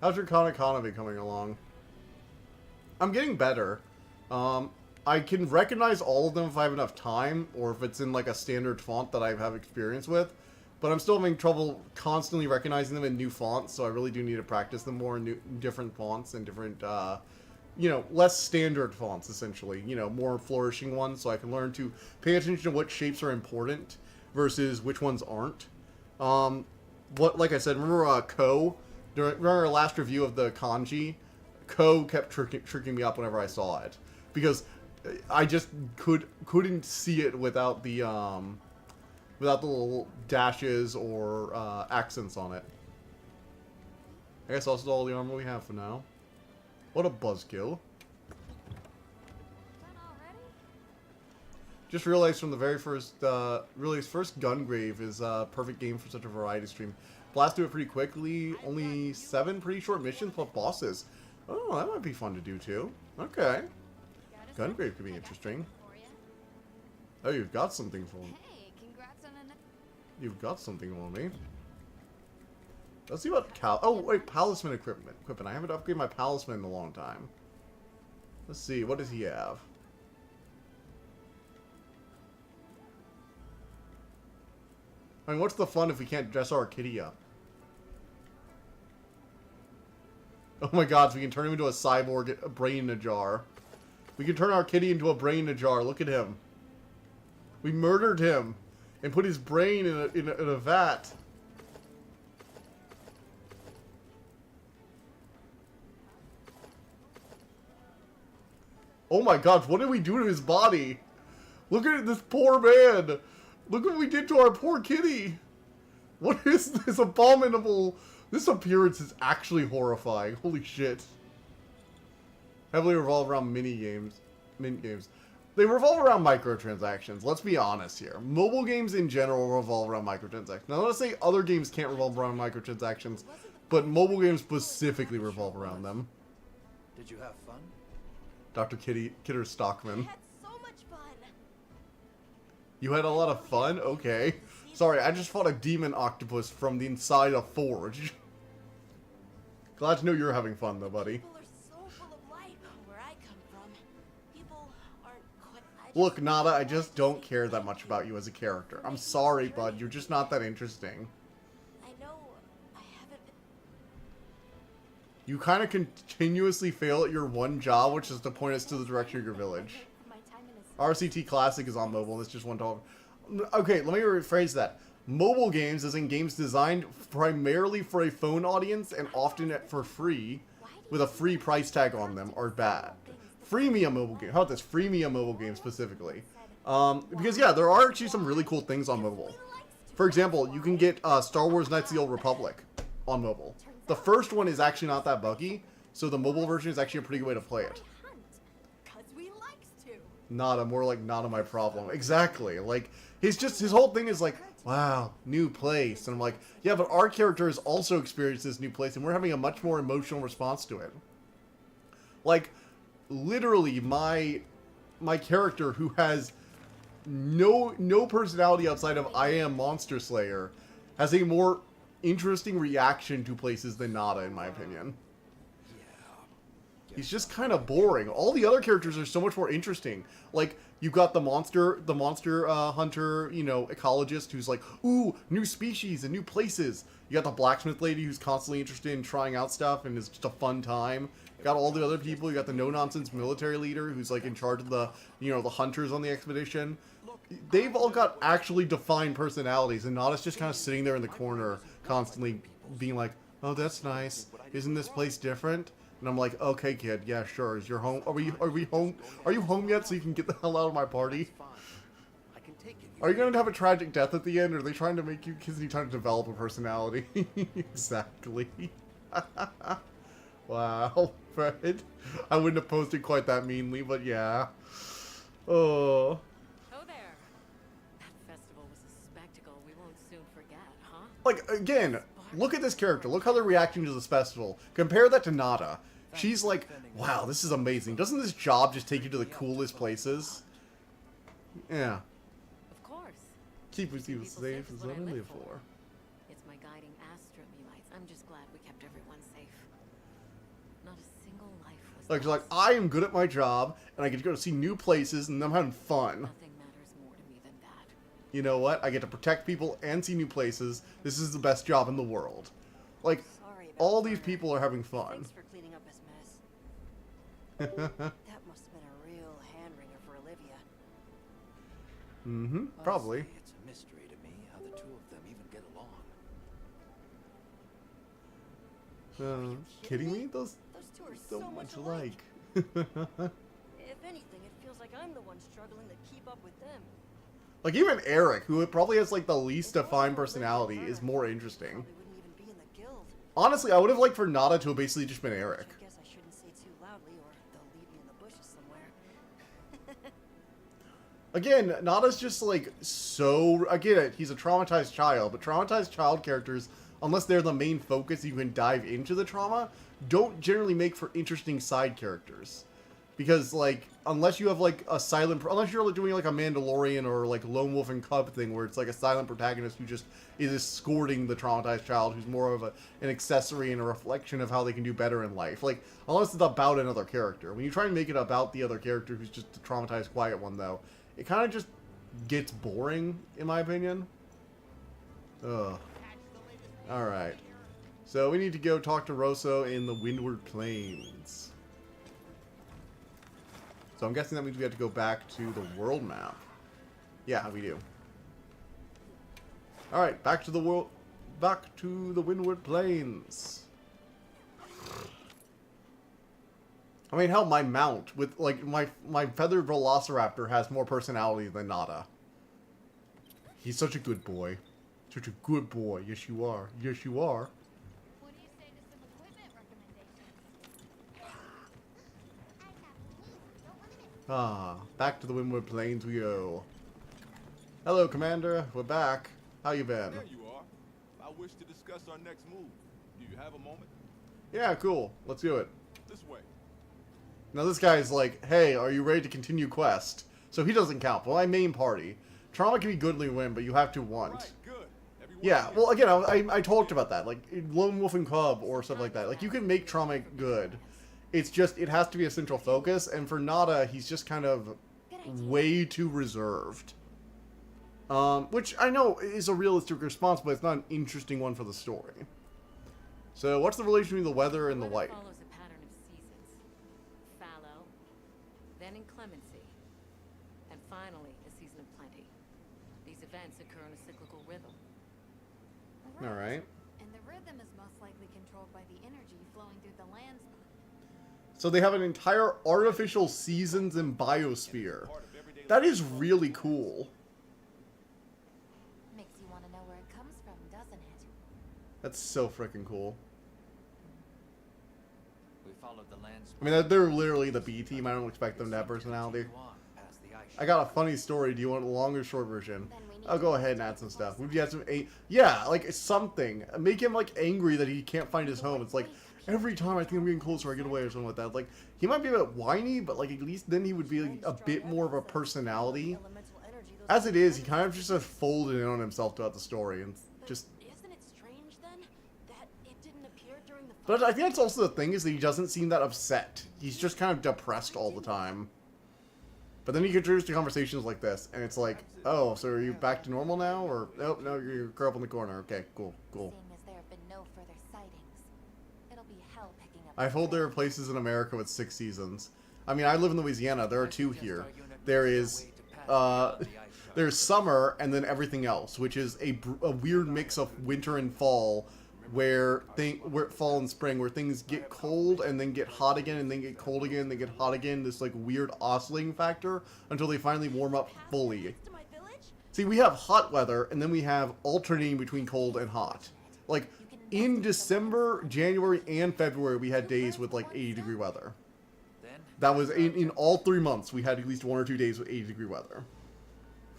How's your Khan economy coming along? I'm getting better. I can recognize all of them if I have enough time, or if it's in like a standard font that I have experience with. But I'm still having trouble constantly recognizing them in new fonts, so I really do need to practice them more in different fonts and different, you know, less standard fonts, essentially. You know, more flourishing ones, so I can learn to pay attention to what shapes are important versus which ones aren't. Like I said, remember Ko? During our last review of the kanji, Ko kept tricking me up whenever I saw it, because I just couldn't see it without the little dashes or accents on it. I guess that's all the armor we have for now. What a buzzkill! Done already? Just realized from the very first release, first Gungrave is a perfect game for such a variety stream. Blast through it pretty quickly. Only 7 pretty short missions plus bosses. Oh, that might be fun to do too. Okay. Gungrave could be interesting. Oh, you've got something for me. Hey, congrats on an... You've got something for me. Let's see what oh, wait, Palisman equipment. I haven't upgraded my Palisman in a long time. Let's see, what does he have? I mean, what's the fun if we can't dress our kitty up? Oh my god, so we can turn him into a cyborg, a brain in a jar. We can turn our kitty into a brain in a jar. Look at him. We murdered him and put his brain in a vat. Oh my gosh, what did we do to his body? Look at this poor man. Look what we did to our poor kitty. What is this abominable... This appearance is actually horrifying. Holy shit. Heavily revolve around mint games. They revolve around microtransactions. Let's be honest here. Mobile games in general revolve around microtransactions. Now, let's say other games can't revolve around microtransactions, but mobile games specifically revolve around them. Did you have fun? Dr. Kidder Stockman. I had so much fun. You had a lot of fun? Okay. Sorry, I just fought a demon octopus from the inside a forge. Glad to know you're having fun, though, buddy. People are so full of life where I come from. People aren't quite... Look, Nada, I just don't care that much about you as a character. I'm sorry, bud. You're just not that interesting. I know I haven't been... You kind of continuously fail at your one job, which is to point us to the direction of your village. My time in a... RCT Classic is on mobile, and it's just one talk. Okay, let me rephrase that. Mobile games, as in games designed primarily for a phone audience and often for free, with a free price tag on them, are bad. Free me a mobile game. How about this? Free me a mobile game specifically. Because, yeah, there are actually some really cool things on mobile. For example, you can get Star Wars Knights of the Old Republic on mobile. The first one is actually not that buggy, so the mobile version is actually a pretty good way to play it. Cause we likes to. Nada, more like Nada my problem. Exactly. Like, his whole thing is like, wow, new place. And I'm like, yeah, but our character has also experienced this new place, and we're having a much more emotional response to it. Like, literally, my character, who has no personality outside of I am Monster Slayer, has a more interesting reaction to places than Nada, in my opinion. He's just kind of boring. All the other characters are so much more interesting. Like, You've got the monster hunter, you know, ecologist who's like, ooh, new species and new places. You got the blacksmith lady who's constantly interested in trying out stuff and it's just a fun time. You got all the other people. You got the no-nonsense military leader who's like in charge of the, you know, the hunters on the expedition. They've all got actually defined personalities, and Nada's just kind of sitting there in the corner, constantly being like, "Oh, that's nice. Isn't this place different?" And I'm like, "Okay, kid. Yeah, sure. Is your home? Are we home? Are you home yet? So you can get the hell out of my party? Are you going to have a tragic death at the end, or are they trying to make you kids need time to develop a personality?" Exactly. Wow, Fred. I wouldn't have posted quite that meanly, but yeah. Oh. Oh there. That festival was a spectacle we won't soon forget, huh? Like, again, look at this character. Look how they're reacting to this festival. Compare that to Nada. She's like, wow, this is amazing. Doesn't this job just take you to the coolest places? Yeah. Of course. Keep us safe is what I live for. It's my guiding astronomy lights. I'm just glad we kept everyone safe. Not a single life was Like, she's like, lost. I am good at my job, and I get to go to see new places, and I'm having fun. Nothing matters more to me than that. You know what? I get to protect people and see new places. This is the best job in the world. Like, Sorry about all the these burn. people are having fun. Thanks for cleaning up his mess. That must have been a real hand-wringer for Olivia. Mm-hmm, probably. Honestly, it's a mystery to me how the two of them even get along. Kidding me? Those Those two are so so much much alike. alike. If anything, it feels like I'm the one struggling to keep up with them. Like, even Eric, who probably has, like, the least defined personality, is more interesting. Probably wouldn't even be in the guild. Honestly, I would have liked for Nada to have basically just been Eric. I guess I shouldn't say too loudly, or they'll leave me in the bushes somewhere. Again, Nada's just, like, so... I get it, he's a traumatized child, but traumatized child characters, unless they're the main focus, you can dive into the trauma, don't generally make for interesting side characters. Because, like, unless you have, like, a silent... Unless you're like, doing, like, a Mandalorian or, like, Lone Wolf and Cub thing, where it's, like, a silent protagonist who just is escorting the traumatized child, who's more of an accessory and a reflection of how they can do better in life. Like, unless it's about another character. When you try and make it about the other character who's just the traumatized, quiet one, though, it kind of just gets boring, in my opinion. Ugh. Alright. So, we need to go talk to Rosso in the Windward Plains. So I'm guessing that means we have to go back to the world map. Yeah, we do. Alright, back to the world... Back to the Windward Plains. I mean, hell, my mount, with, like, my feathered velociraptor has more personality than Nada. He's such a good boy. Such a good boy. Yes, you are. Yes, you are. What do you say to some equipment recommendations? Ah, back to the Windward Plains we go. Hello, Commander. We're back. How you been? There you are. I wish to discuss our next move. Do you have a moment? Yeah, cool. Let's do it. This way. Now this guy's like, hey, are you ready to continue quest? So he doesn't count. Well, my main party. Trauma can be goodly win, but you have to want. Right, good. Everyone Yeah, here. well, again, I talked about that. Like, Lone Wolf and Cub or stuff like that. Like, you can make Trauma good. It's just, it has to be a central focus, and for Nada, he's just kind of way too reserved. Which I know is a realistic response, but it's not an interesting one for the story. So, what's the relation between the weather and the Weather light? follows a pattern of seasons. Fallow, then inclemency, and finally a season of plenty. These events occur in a cyclical rhythm. Alright. And the rhythm is most likely controlled by the energy flowing through the lands. So they have an entire artificial seasons and biosphere. That is really cool. Makes you want to know where it comes from, doesn't it? That's so freaking cool. We followed the lands. I mean, they're literally the B team. I don't expect them to have personality. I got a funny story. Do you want a long or short version? I'll go ahead and add some stuff. We've got some... Yeah, like, something. Make him, like, angry that he can't find his home. It's like, every time I think I'm getting closer, I get away or something like that. Like, he might be a bit whiny, but, like, at least then he would be like, a bit more of a personality. Elemental energy, those As it is, he kind of just has folded in on himself throughout the story. And just... Isn't it strange then that it didn't appear during the But I think that's also the thing, is that he doesn't seem that upset. He's just kind of depressed all the time. But then you get introduced to conversations like this, and it's like, oh, so are you back to normal now? Or, nope, no, you're a girl up in the corner. Okay, cool, cool. Seeing as there have been no further sightings, it'll be hell picking up. I've heard there are places in America with 6 seasons. I mean, I live in Louisiana. There are 2 here. There is, there's summer and then everything else, which is a weird mix of winter and fall, where fall and spring, where things get cold and then get hot again and then get cold again and then get hot again. This like weird oscillating factor until they finally warm up fully. Next to my village? See, we have hot weather and then we have alternating between cold and hot. Like in December, January, and February, we had days with like 80-degree weather. Then That was in all 3 months. We had at least 1 or 2 days with 80-degree weather.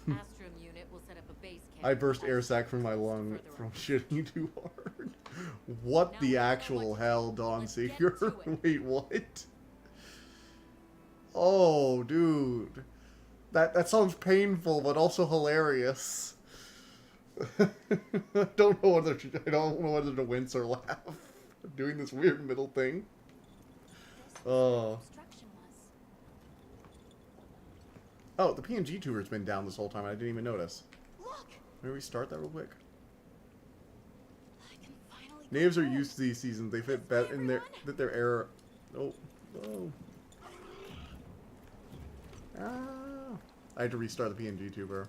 Astrum unit will set up a base camp. I burst air sac from my lung from shitting too hard. What the actual hell, Dawn Seeker? Wait, what? Oh, dude. That sounds painful, but also hilarious. I don't know whether to wince or laugh. Doing this weird middle thing. Oh. Obstruction was. Oh, the PNG tuber's been down this whole time. I didn't even notice. Look! Maybe restart that real quick. I can finally go Natives are home. used to these seasons. They fit better in their era. Oh, oh. Ah. I had to restart the PNG tuber.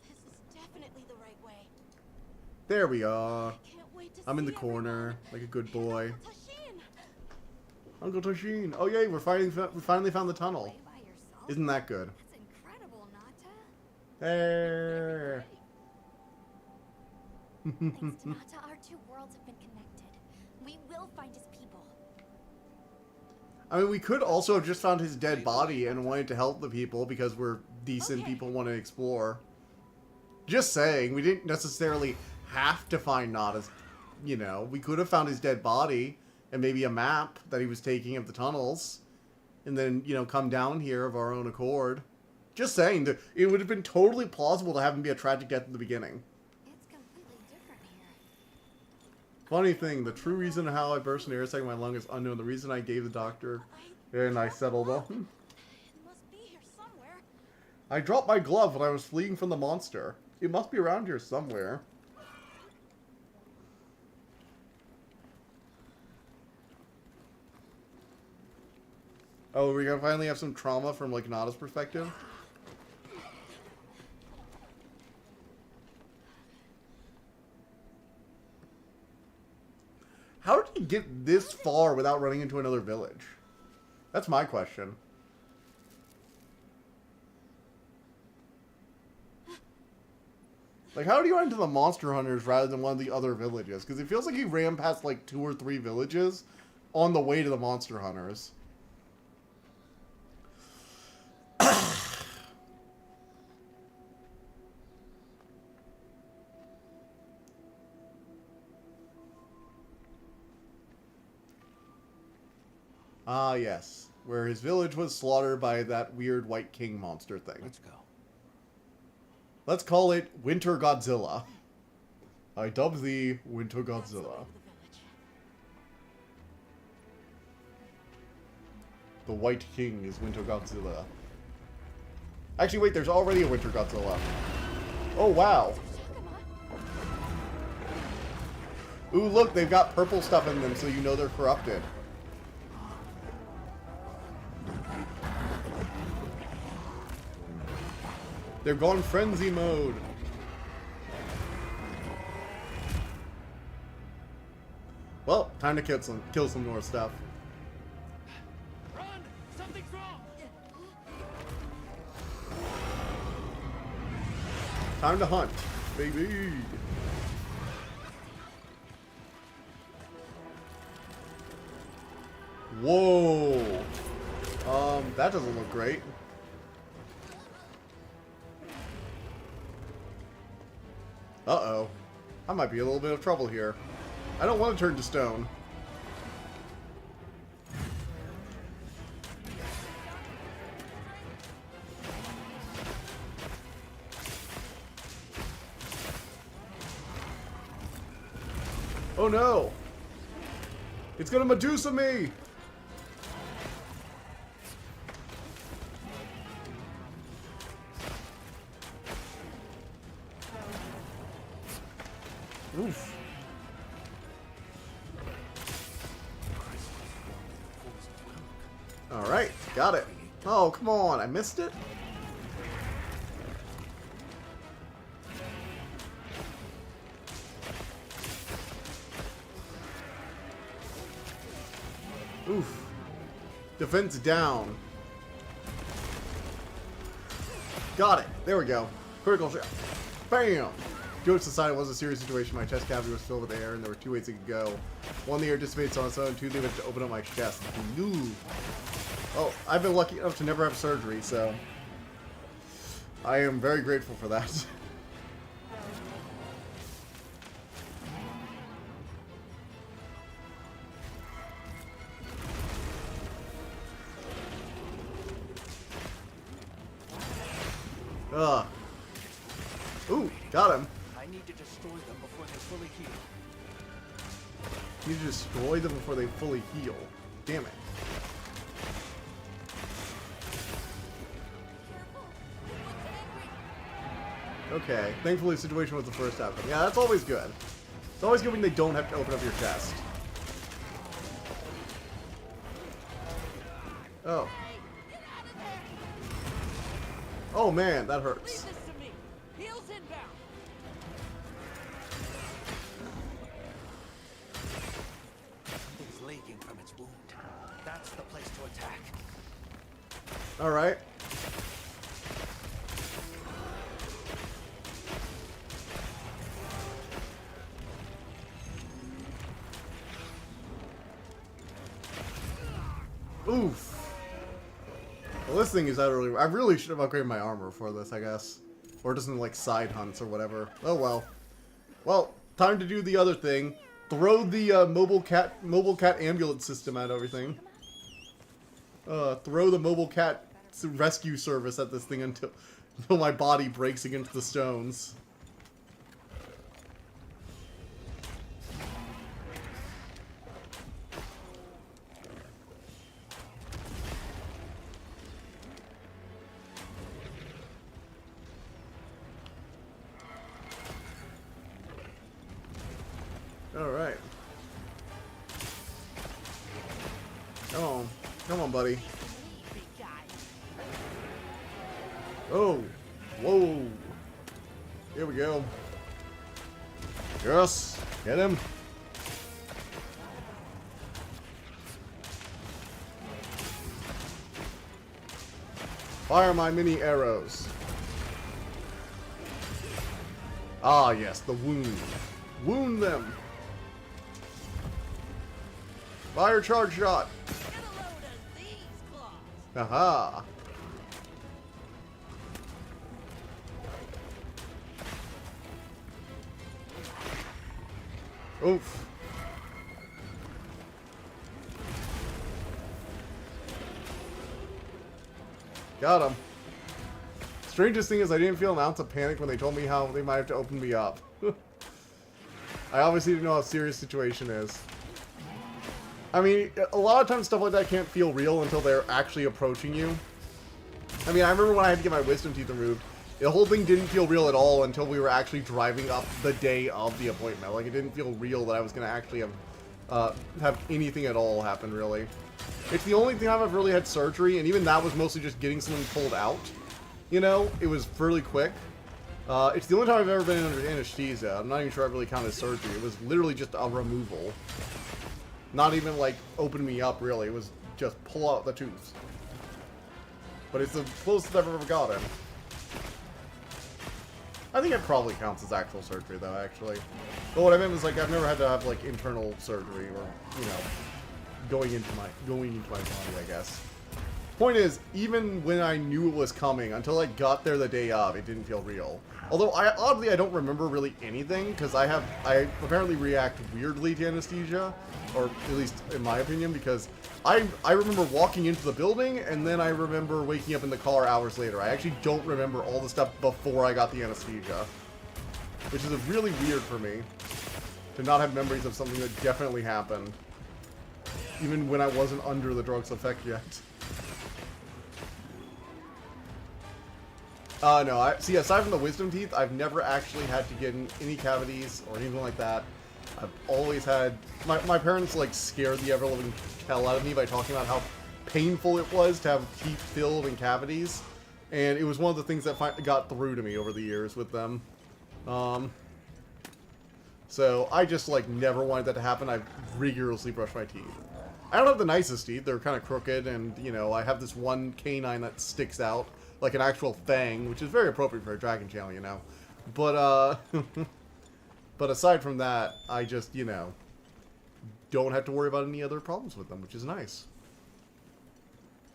This is definitely the right way. There we are. Can't wait to I'm in see the corner, everyone. like a good And boy. Uncle Tashin. Uncle Toshin. Oh yay, we finally found the tunnel. Way by yourself? Isn't that good? That's incredible, Nata. Hey. Thanks to Nata, our 2 worlds have been connected. We will find his people. I mean, we could also have just found his dead body and wanted to help the people because we're decent Okay. people want to explore. Just saying, we didn't necessarily have to find Nada's, you know, we could have found his dead body and maybe a map that he was taking of the tunnels and then, you know, come down here of our own accord. Just saying, that it would have been totally plausible to have him be a tragic death at the beginning. It's completely different here. Funny thing, the true reason how I burst an air sac in my lung is unknown. The reason I gave the doctor and I settled on. It must be here somewhere. I dropped my glove when I was fleeing from the monster. It must be around here somewhere. Oh, we're gonna finally have some trauma from, like, Nada's perspective? How did he get this far without running into another village? That's my question. Like, how do you run into the monster hunters rather than one of the other villages? Because it feels like he ran past, like, 2 or 3 villages on the way to the monster hunters. Ah, yes. Where his village was slaughtered by that weird White King monster thing. let's go. Let's call it Winter Godzilla. I dub thee Winter That's the way Godzilla. to the village. The White King is Winter Godzilla. Actually, wait, there's already a Winter Godzilla. Oh, wow. Ooh, look, they've got purple stuff in them, so you know they're corrupted. They're gone frenzy mode. Well, time to kill some more stuff. Run! Something's wrong! Time to hunt, baby. Whoa. That doesn't look great. Uh-oh. I might be in a little bit of trouble here. I don't want to turn to stone. Oh no! It's gonna Medusa me! Oof. Alright, got it. Oh, come on, I missed it? Oof. Defense down. Got it. There we go. Critical shot. Bam! Joke decided it was a serious situation. My chest cavity was filled with air, and there were two ways it could go. One, the air dissipates on its own. Two, they went to open up my chest. Ooh. Oh, I've been lucky enough to never have surgery, so I am very grateful for that. Ugh. Ooh, got him. I need to destroy them before they fully heal. You need to destroy them before they fully heal. Damn it. Okay, thankfully the situation was the first outcome. Yeah, that's always good. It's always good when they don't have to open up your chest. Oh. Oh man, that hurts. Leave this to me. Heels inbound. It's leaking from its wound. That's the place to attack. Alright. Oof. Well, this thing is utterly... I really should have upgraded my armor for this, I guess. Or just in, like, side hunts or whatever. Oh, well. Well, time to do the other thing. Throw the mobile cat ambulance system at everything. Throw the mobile cat rescue service at this thing until my body breaks against the stones. Alright. Come on. Come on, buddy. Oh. Whoa. Here we go. Yes. Get him. Fire my mini arrows. Ah, yes. The wound. Wound them. Fire charge shot. Get a load of these claws. Aha. Oof. Got him. Strangest thing is I didn't feel an ounce of panic when they told me how they might have to open me up. I obviously didn't know how serious the situation is. I mean, a lot of times stuff like that can't feel real until they're actually approaching you. I mean, I remember when I had to get my wisdom teeth removed, the whole thing didn't feel real at all until we were actually driving up the day of the appointment. Like, it didn't feel real that I was going to actually have anything at all happen, really. It's the only time I've really had surgery, and even that was mostly just getting someone pulled out. You know, it was fairly quick. It's the only time I've ever been under anesthesia. I'm not even sure I really counted surgery. It was literally just a removal. Not even, like, open me up, really. It was just pull out the tooth. But it's the closest I've ever gotten. I think it probably counts as actual surgery, though, actually. But what I meant was, like, I've never had to have, like, internal surgery or, you know, going into my body, I guess. Point is, even when I knew it was coming, until I got there the day of, it didn't feel real. Although, oddly, I don't remember really anything, because I apparently react weirdly to anesthesia, or at least in my opinion, because I remember walking into the building, and then I remember waking up in the car hours later. I actually don't remember all the stuff before I got the anesthesia, which is really weird for me, to not have memories of something that definitely happened, even when I wasn't under the drug's effect yet. No, see, aside from the wisdom teeth, I've never actually had to get in any cavities or anything like that. I've always had... My parents, like, scared the ever-living hell out of me by talking about how painful it was to have teeth filled in cavities. And it was one of the things that got through to me over the years with them. So I just, like, never wanted that to happen. I rigorously brushed my teeth. I don't have the nicest teeth. They're kind of crooked, and, you know, I have this one canine that sticks out like an actual fang, which is very appropriate for a Dragon Channel, you know. But, but aside from that, I just, you know, don't have to worry about any other problems with them, which is nice.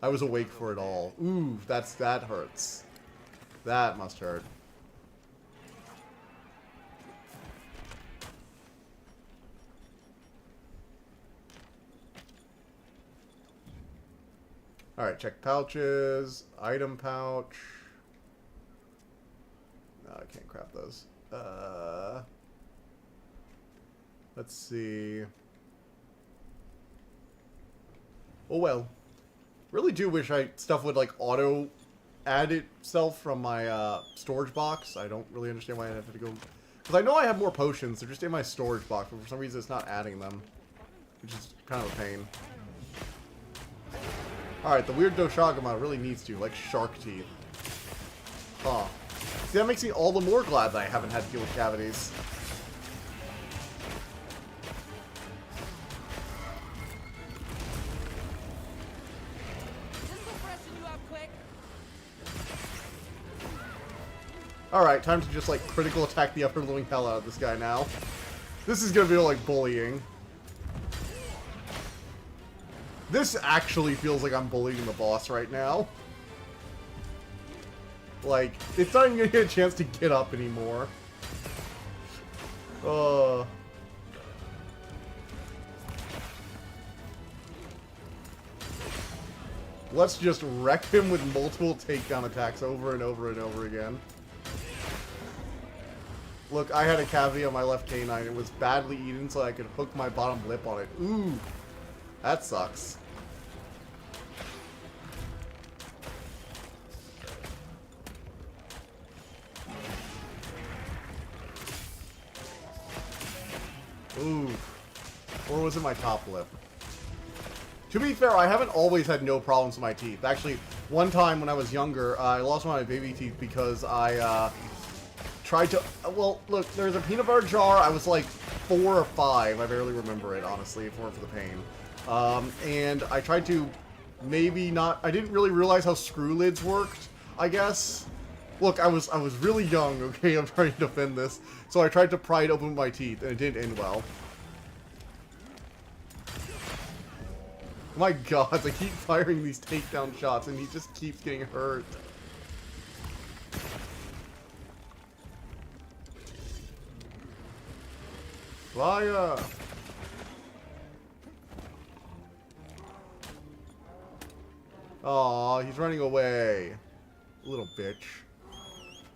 I was awake for it all. Ooh, that hurts. That must hurt. Alright, check pouches. Item pouch. No, I can't craft those. Let's see. Oh well. Really do wish stuff would like auto add itself from my storage box. I don't really understand why I have to go... Because I know I have more potions. They're just in my storage box, but for some reason it's not adding them. Which is kind of a pain. Alright, the weird Doshagama really needs to, like shark teeth. Huh. See, that makes me all the more glad that I haven't had to deal with cavities. Just to freshen you up quick. Alright, time to just like critical attack the ever-living hell out of this guy now. This is gonna be like bullying. This actually feels like I'm bullying the boss right now. Like, it's not even gonna get a chance to get up anymore. Let's just wreck him with multiple takedown attacks over and over and over again. Look, I had a cavity on my left canine. It was badly eaten, so I could hook my bottom lip on it. Ooh, that sucks. Ooh. Or was it my top lip? To be fair, I haven't always had no problems with my teeth. Actually, one time when I was younger, I lost one of my baby teeth because I tried to... Well, look, there's a peanut butter jar. I was like 4 or 5. I barely remember it, honestly, if it weren't for the pain. And I tried to maybe not... I didn't really realize how screw lids worked, I guess. Look, I was really young, okay? I'm trying to defend this. So I tried to pry it open with my teeth, and it didn't end well. My god, I keep firing these takedown shots, and he just keeps getting hurt. Fire! Aw, he's running away. Little bitch.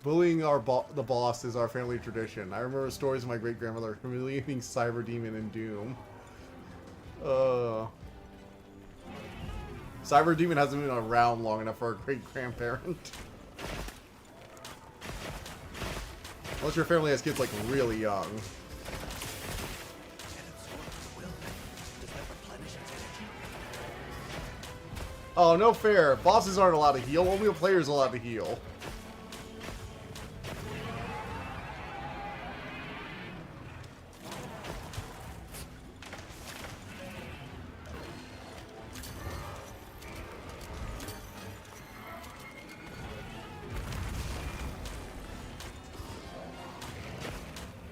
Bullying the boss is our family tradition. I remember stories of my great-grandmother humiliating Cyber Demon in Doom. Cyber Demon hasn't been around long enough for a great-grandparent. Unless your family has kids, like, really young. Oh, no fair. Bosses aren't allowed to heal. Only a player's allowed to heal.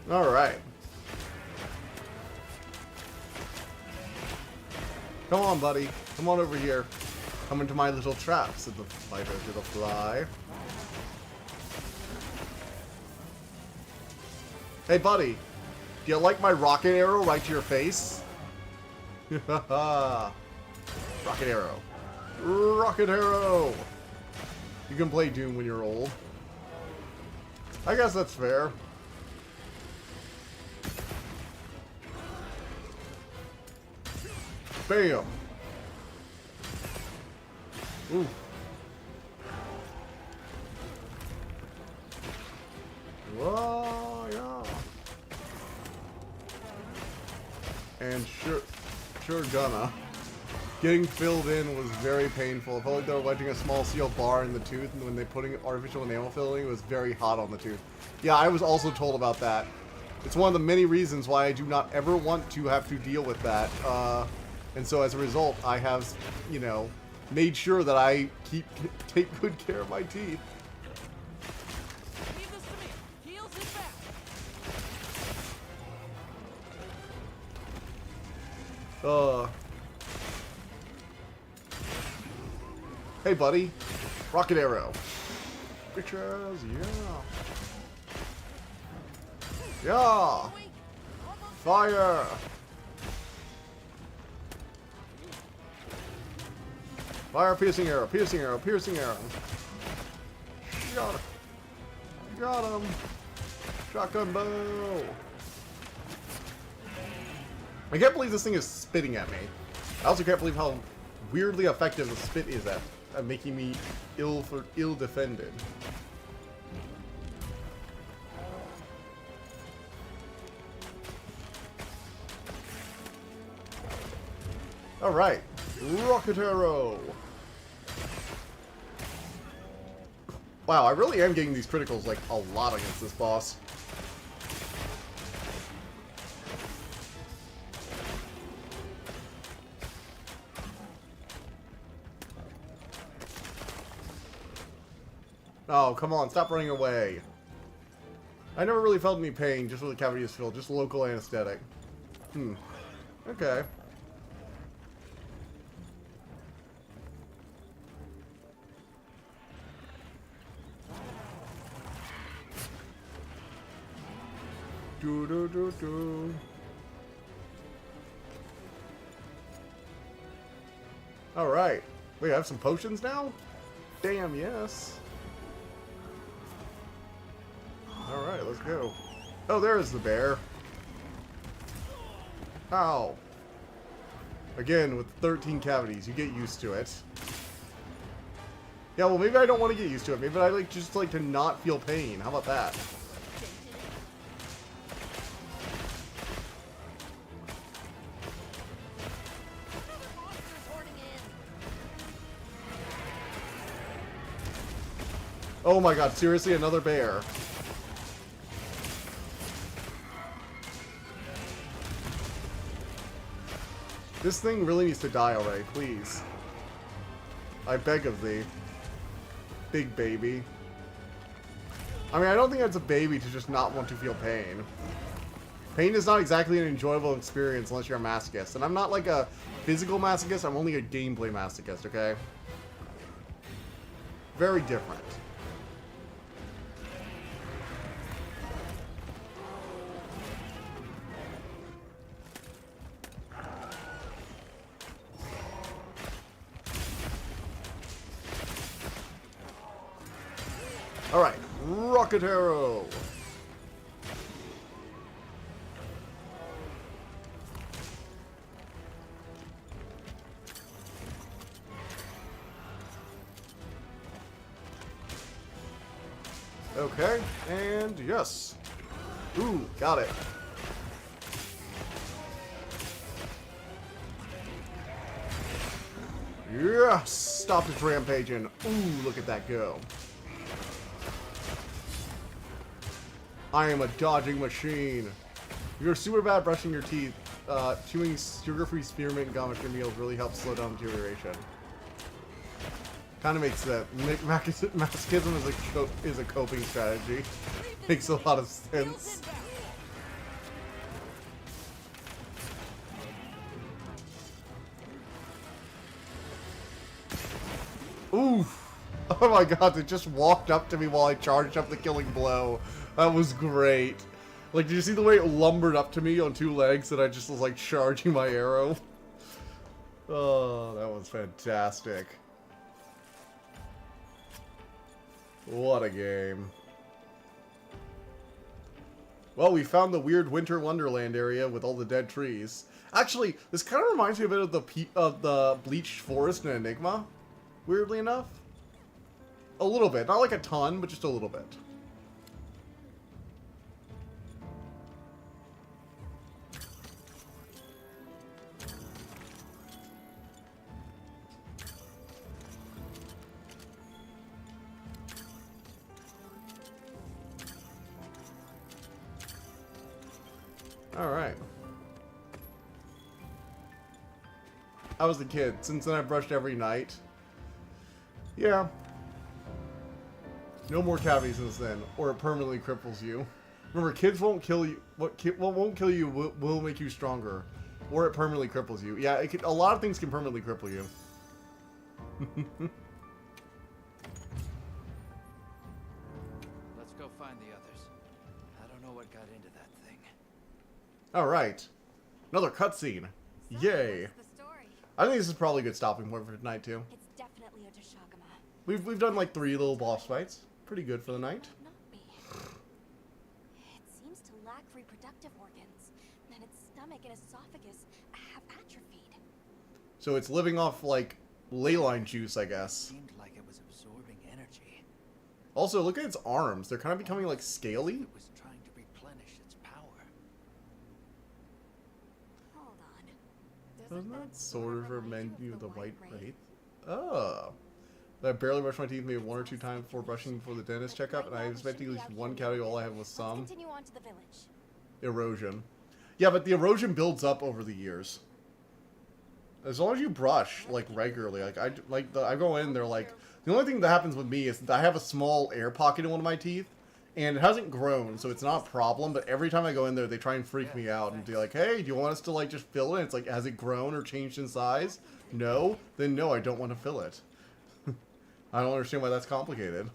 Alright. Come on, buddy. Come on over here. Come into my little trap, said the fighter to the fly. Hey, buddy. Do you like my rocket arrow right to your face? Rocket arrow. Rocket arrow! You can play Doom when you're old. I guess that's fair. Bam! Ooh. Sure gonna. Getting filled in was very painful. It felt like they were wedging a small steel bar in the tooth, and when they putting artificial enamel filling, it was very hot on the tooth. Yeah, I was also told about that. It's one of the many reasons why I do not ever want to have to deal with that. And so as a result, I have, you know, made sure that I take good care of my teeth. Leave this to me. Heels it back. Hey, buddy. Rocket arrow. Bitches, yeah. Yeah. Fire. Fire, piercing arrow, piercing arrow, piercing arrow. Got him. Got him. Shotgun bow. I can't believe this thing is spitting at me. I also can't believe how weirdly effective the spit is at making me ill defended. All right, rocket arrow. Wow, I really am getting these criticals like a lot against this boss. Oh, come on, stop running away. I never really felt any pain, just where the cavity is filled, just local anesthetic. Okay. Do do do do. All right. Wait, I have some potions now? Damn, yes. All right, let's go. Oh, there's the bear. Ow. Again, with 13 cavities, you get used to it. Yeah, well, maybe I don't want to get used to it. Maybe I just like to not feel pain. How about that? Oh my god, seriously, another bear. This thing really needs to die already, please. I beg of thee. Big baby. I mean, I don't think that's a baby to just not want to feel pain. Pain is not exactly an enjoyable experience unless you're a masochist. And I'm not like a physical masochist, I'm only a gameplay masochist, okay? Very different. Alright, rocket arrow. Okay, and yes. Ooh, got it. Yes! Stop its rampaging. Ooh, look at that go. I am a dodging machine. You're super bad brushing your teeth. Chewing sugar-free spearmint gum at your meals really helps slow down deterioration. Kind of makes sense. Masochism is a coping strategy. Makes a lot of sense. Oof! Oh my god, it just walked up to me while I charged up the killing blow. That was great. Like, did you see the way it lumbered up to me on two legs and I just was like charging my arrow? Oh, that was fantastic. What a game. Well, we found the weird winter wonderland area with all the dead trees. Actually, this kind of reminds me a bit of the bleached forest in Enigma. Weirdly enough. A little bit. Not like a ton, but just a little bit. Alright. I was a kid. Since then, I brushed every night. Yeah. No more cavities since then, or it permanently cripples you. Remember, kids won't kill you. What won't kill you will make you stronger, or it permanently cripples you. Yeah, a lot of things can permanently cripple you. Let's go find the others. I don't know what got into that thing. All right, another cutscene. So, Yay! what's the story? I think this is probably a good stopping point for tonight too. It's definitely a Deshagama. We've done like 3 little boss fights. Pretty good for the night. Not me. It seems to lack reproductive organs, and its stomach and esophagus have atrophied. So it's living off like ley line juice, I guess. Seemed like it was absorbing energy. Also, look at its arms. They're kind of becoming like scaly. It was trying to replenish its power. Hold on. Doesn't that sort of remind you of the white wraith? wraith? Oh. I barely brushed my teeth maybe 1 or 2 times before brushing before the dentist checkup, and I expected at least 1 cavity. All I had was Let's some continue on to the village. erosion. Yeah, but the erosion builds up over the years. As long as you brush like regularly, I go in there like the only thing that happens with me is that I have a small air pocket in one of my teeth, and it hasn't grown, so it's not a problem. But every time I go in there, they try and freak me out and be like, "Hey, do you want us to like just fill it?" It's like, has it grown or changed in size? No, then no, I don't want to fill it. I don't understand why that's complicated.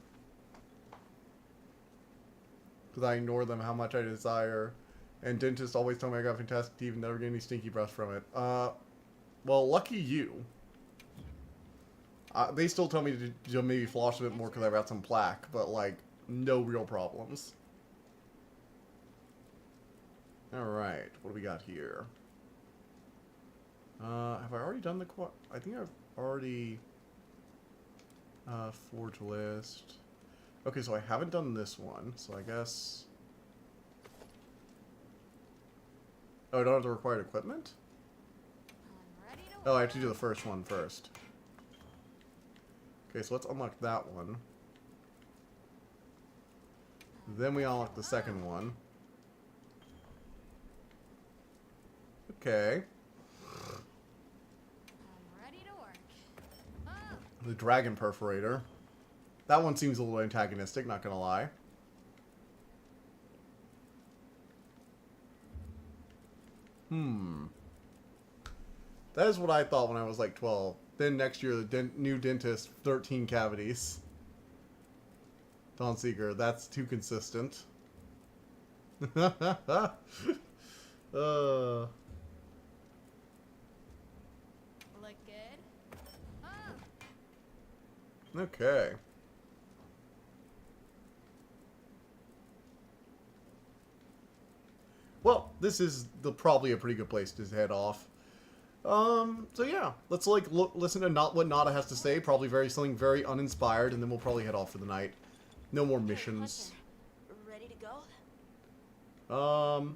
Because I ignore them how much I desire. And dentists always tell me I got fantastic teeth and never get any stinky breath from it. Well, lucky you. They still tell me to maybe floss a bit more because I've got some plaque. But, like, no real problems. Alright, what do we got here? Have I already done the I think I've already... forge list. Okay, so I haven't done this one, so I guess... Oh, I don't have the required equipment? I'm ready to Oh, I have to do the first one first. Okay, so let's unlock that one. Then we unlock the second one. Okay. I'm ready to work. Ah! The dragon perforator. That one seems a little antagonistic, not gonna lie. That is what I thought when I was like 12. Then next year, the new dentist, 13 cavities. Dawn Seeker, that's too consistent. Look good? Ah! Okay. Well, this is probably a pretty good place to head off. So yeah, let's like listen to what Nada has to say. Probably something very uninspired, and then we'll probably head off for the night. No more missions. Ready to go?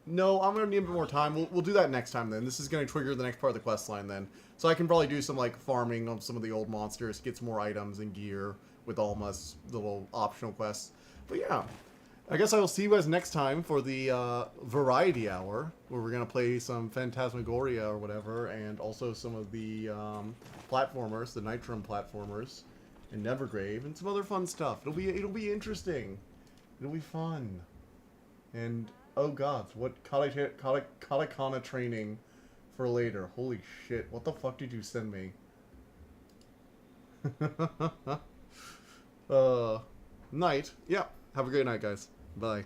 No, I'm gonna need a bit more time. We'll do that next time then. This is gonna trigger the next part of the quest line then. So I can probably do some like farming of some of the old monsters, get some more items and gear with all my little optional quests. But yeah. I guess I will see you guys next time for the Variety Hour, where we're going to play some Phantasmagoria or whatever, and also some of the platformers, the Nitrum platformers, and Nevergrave, and some other fun stuff. It'll be interesting. It'll be fun. And, oh god, what Katakana training for later. Holy shit, what the fuck did you send me? Night. Yeah, have a great night, guys. Bye.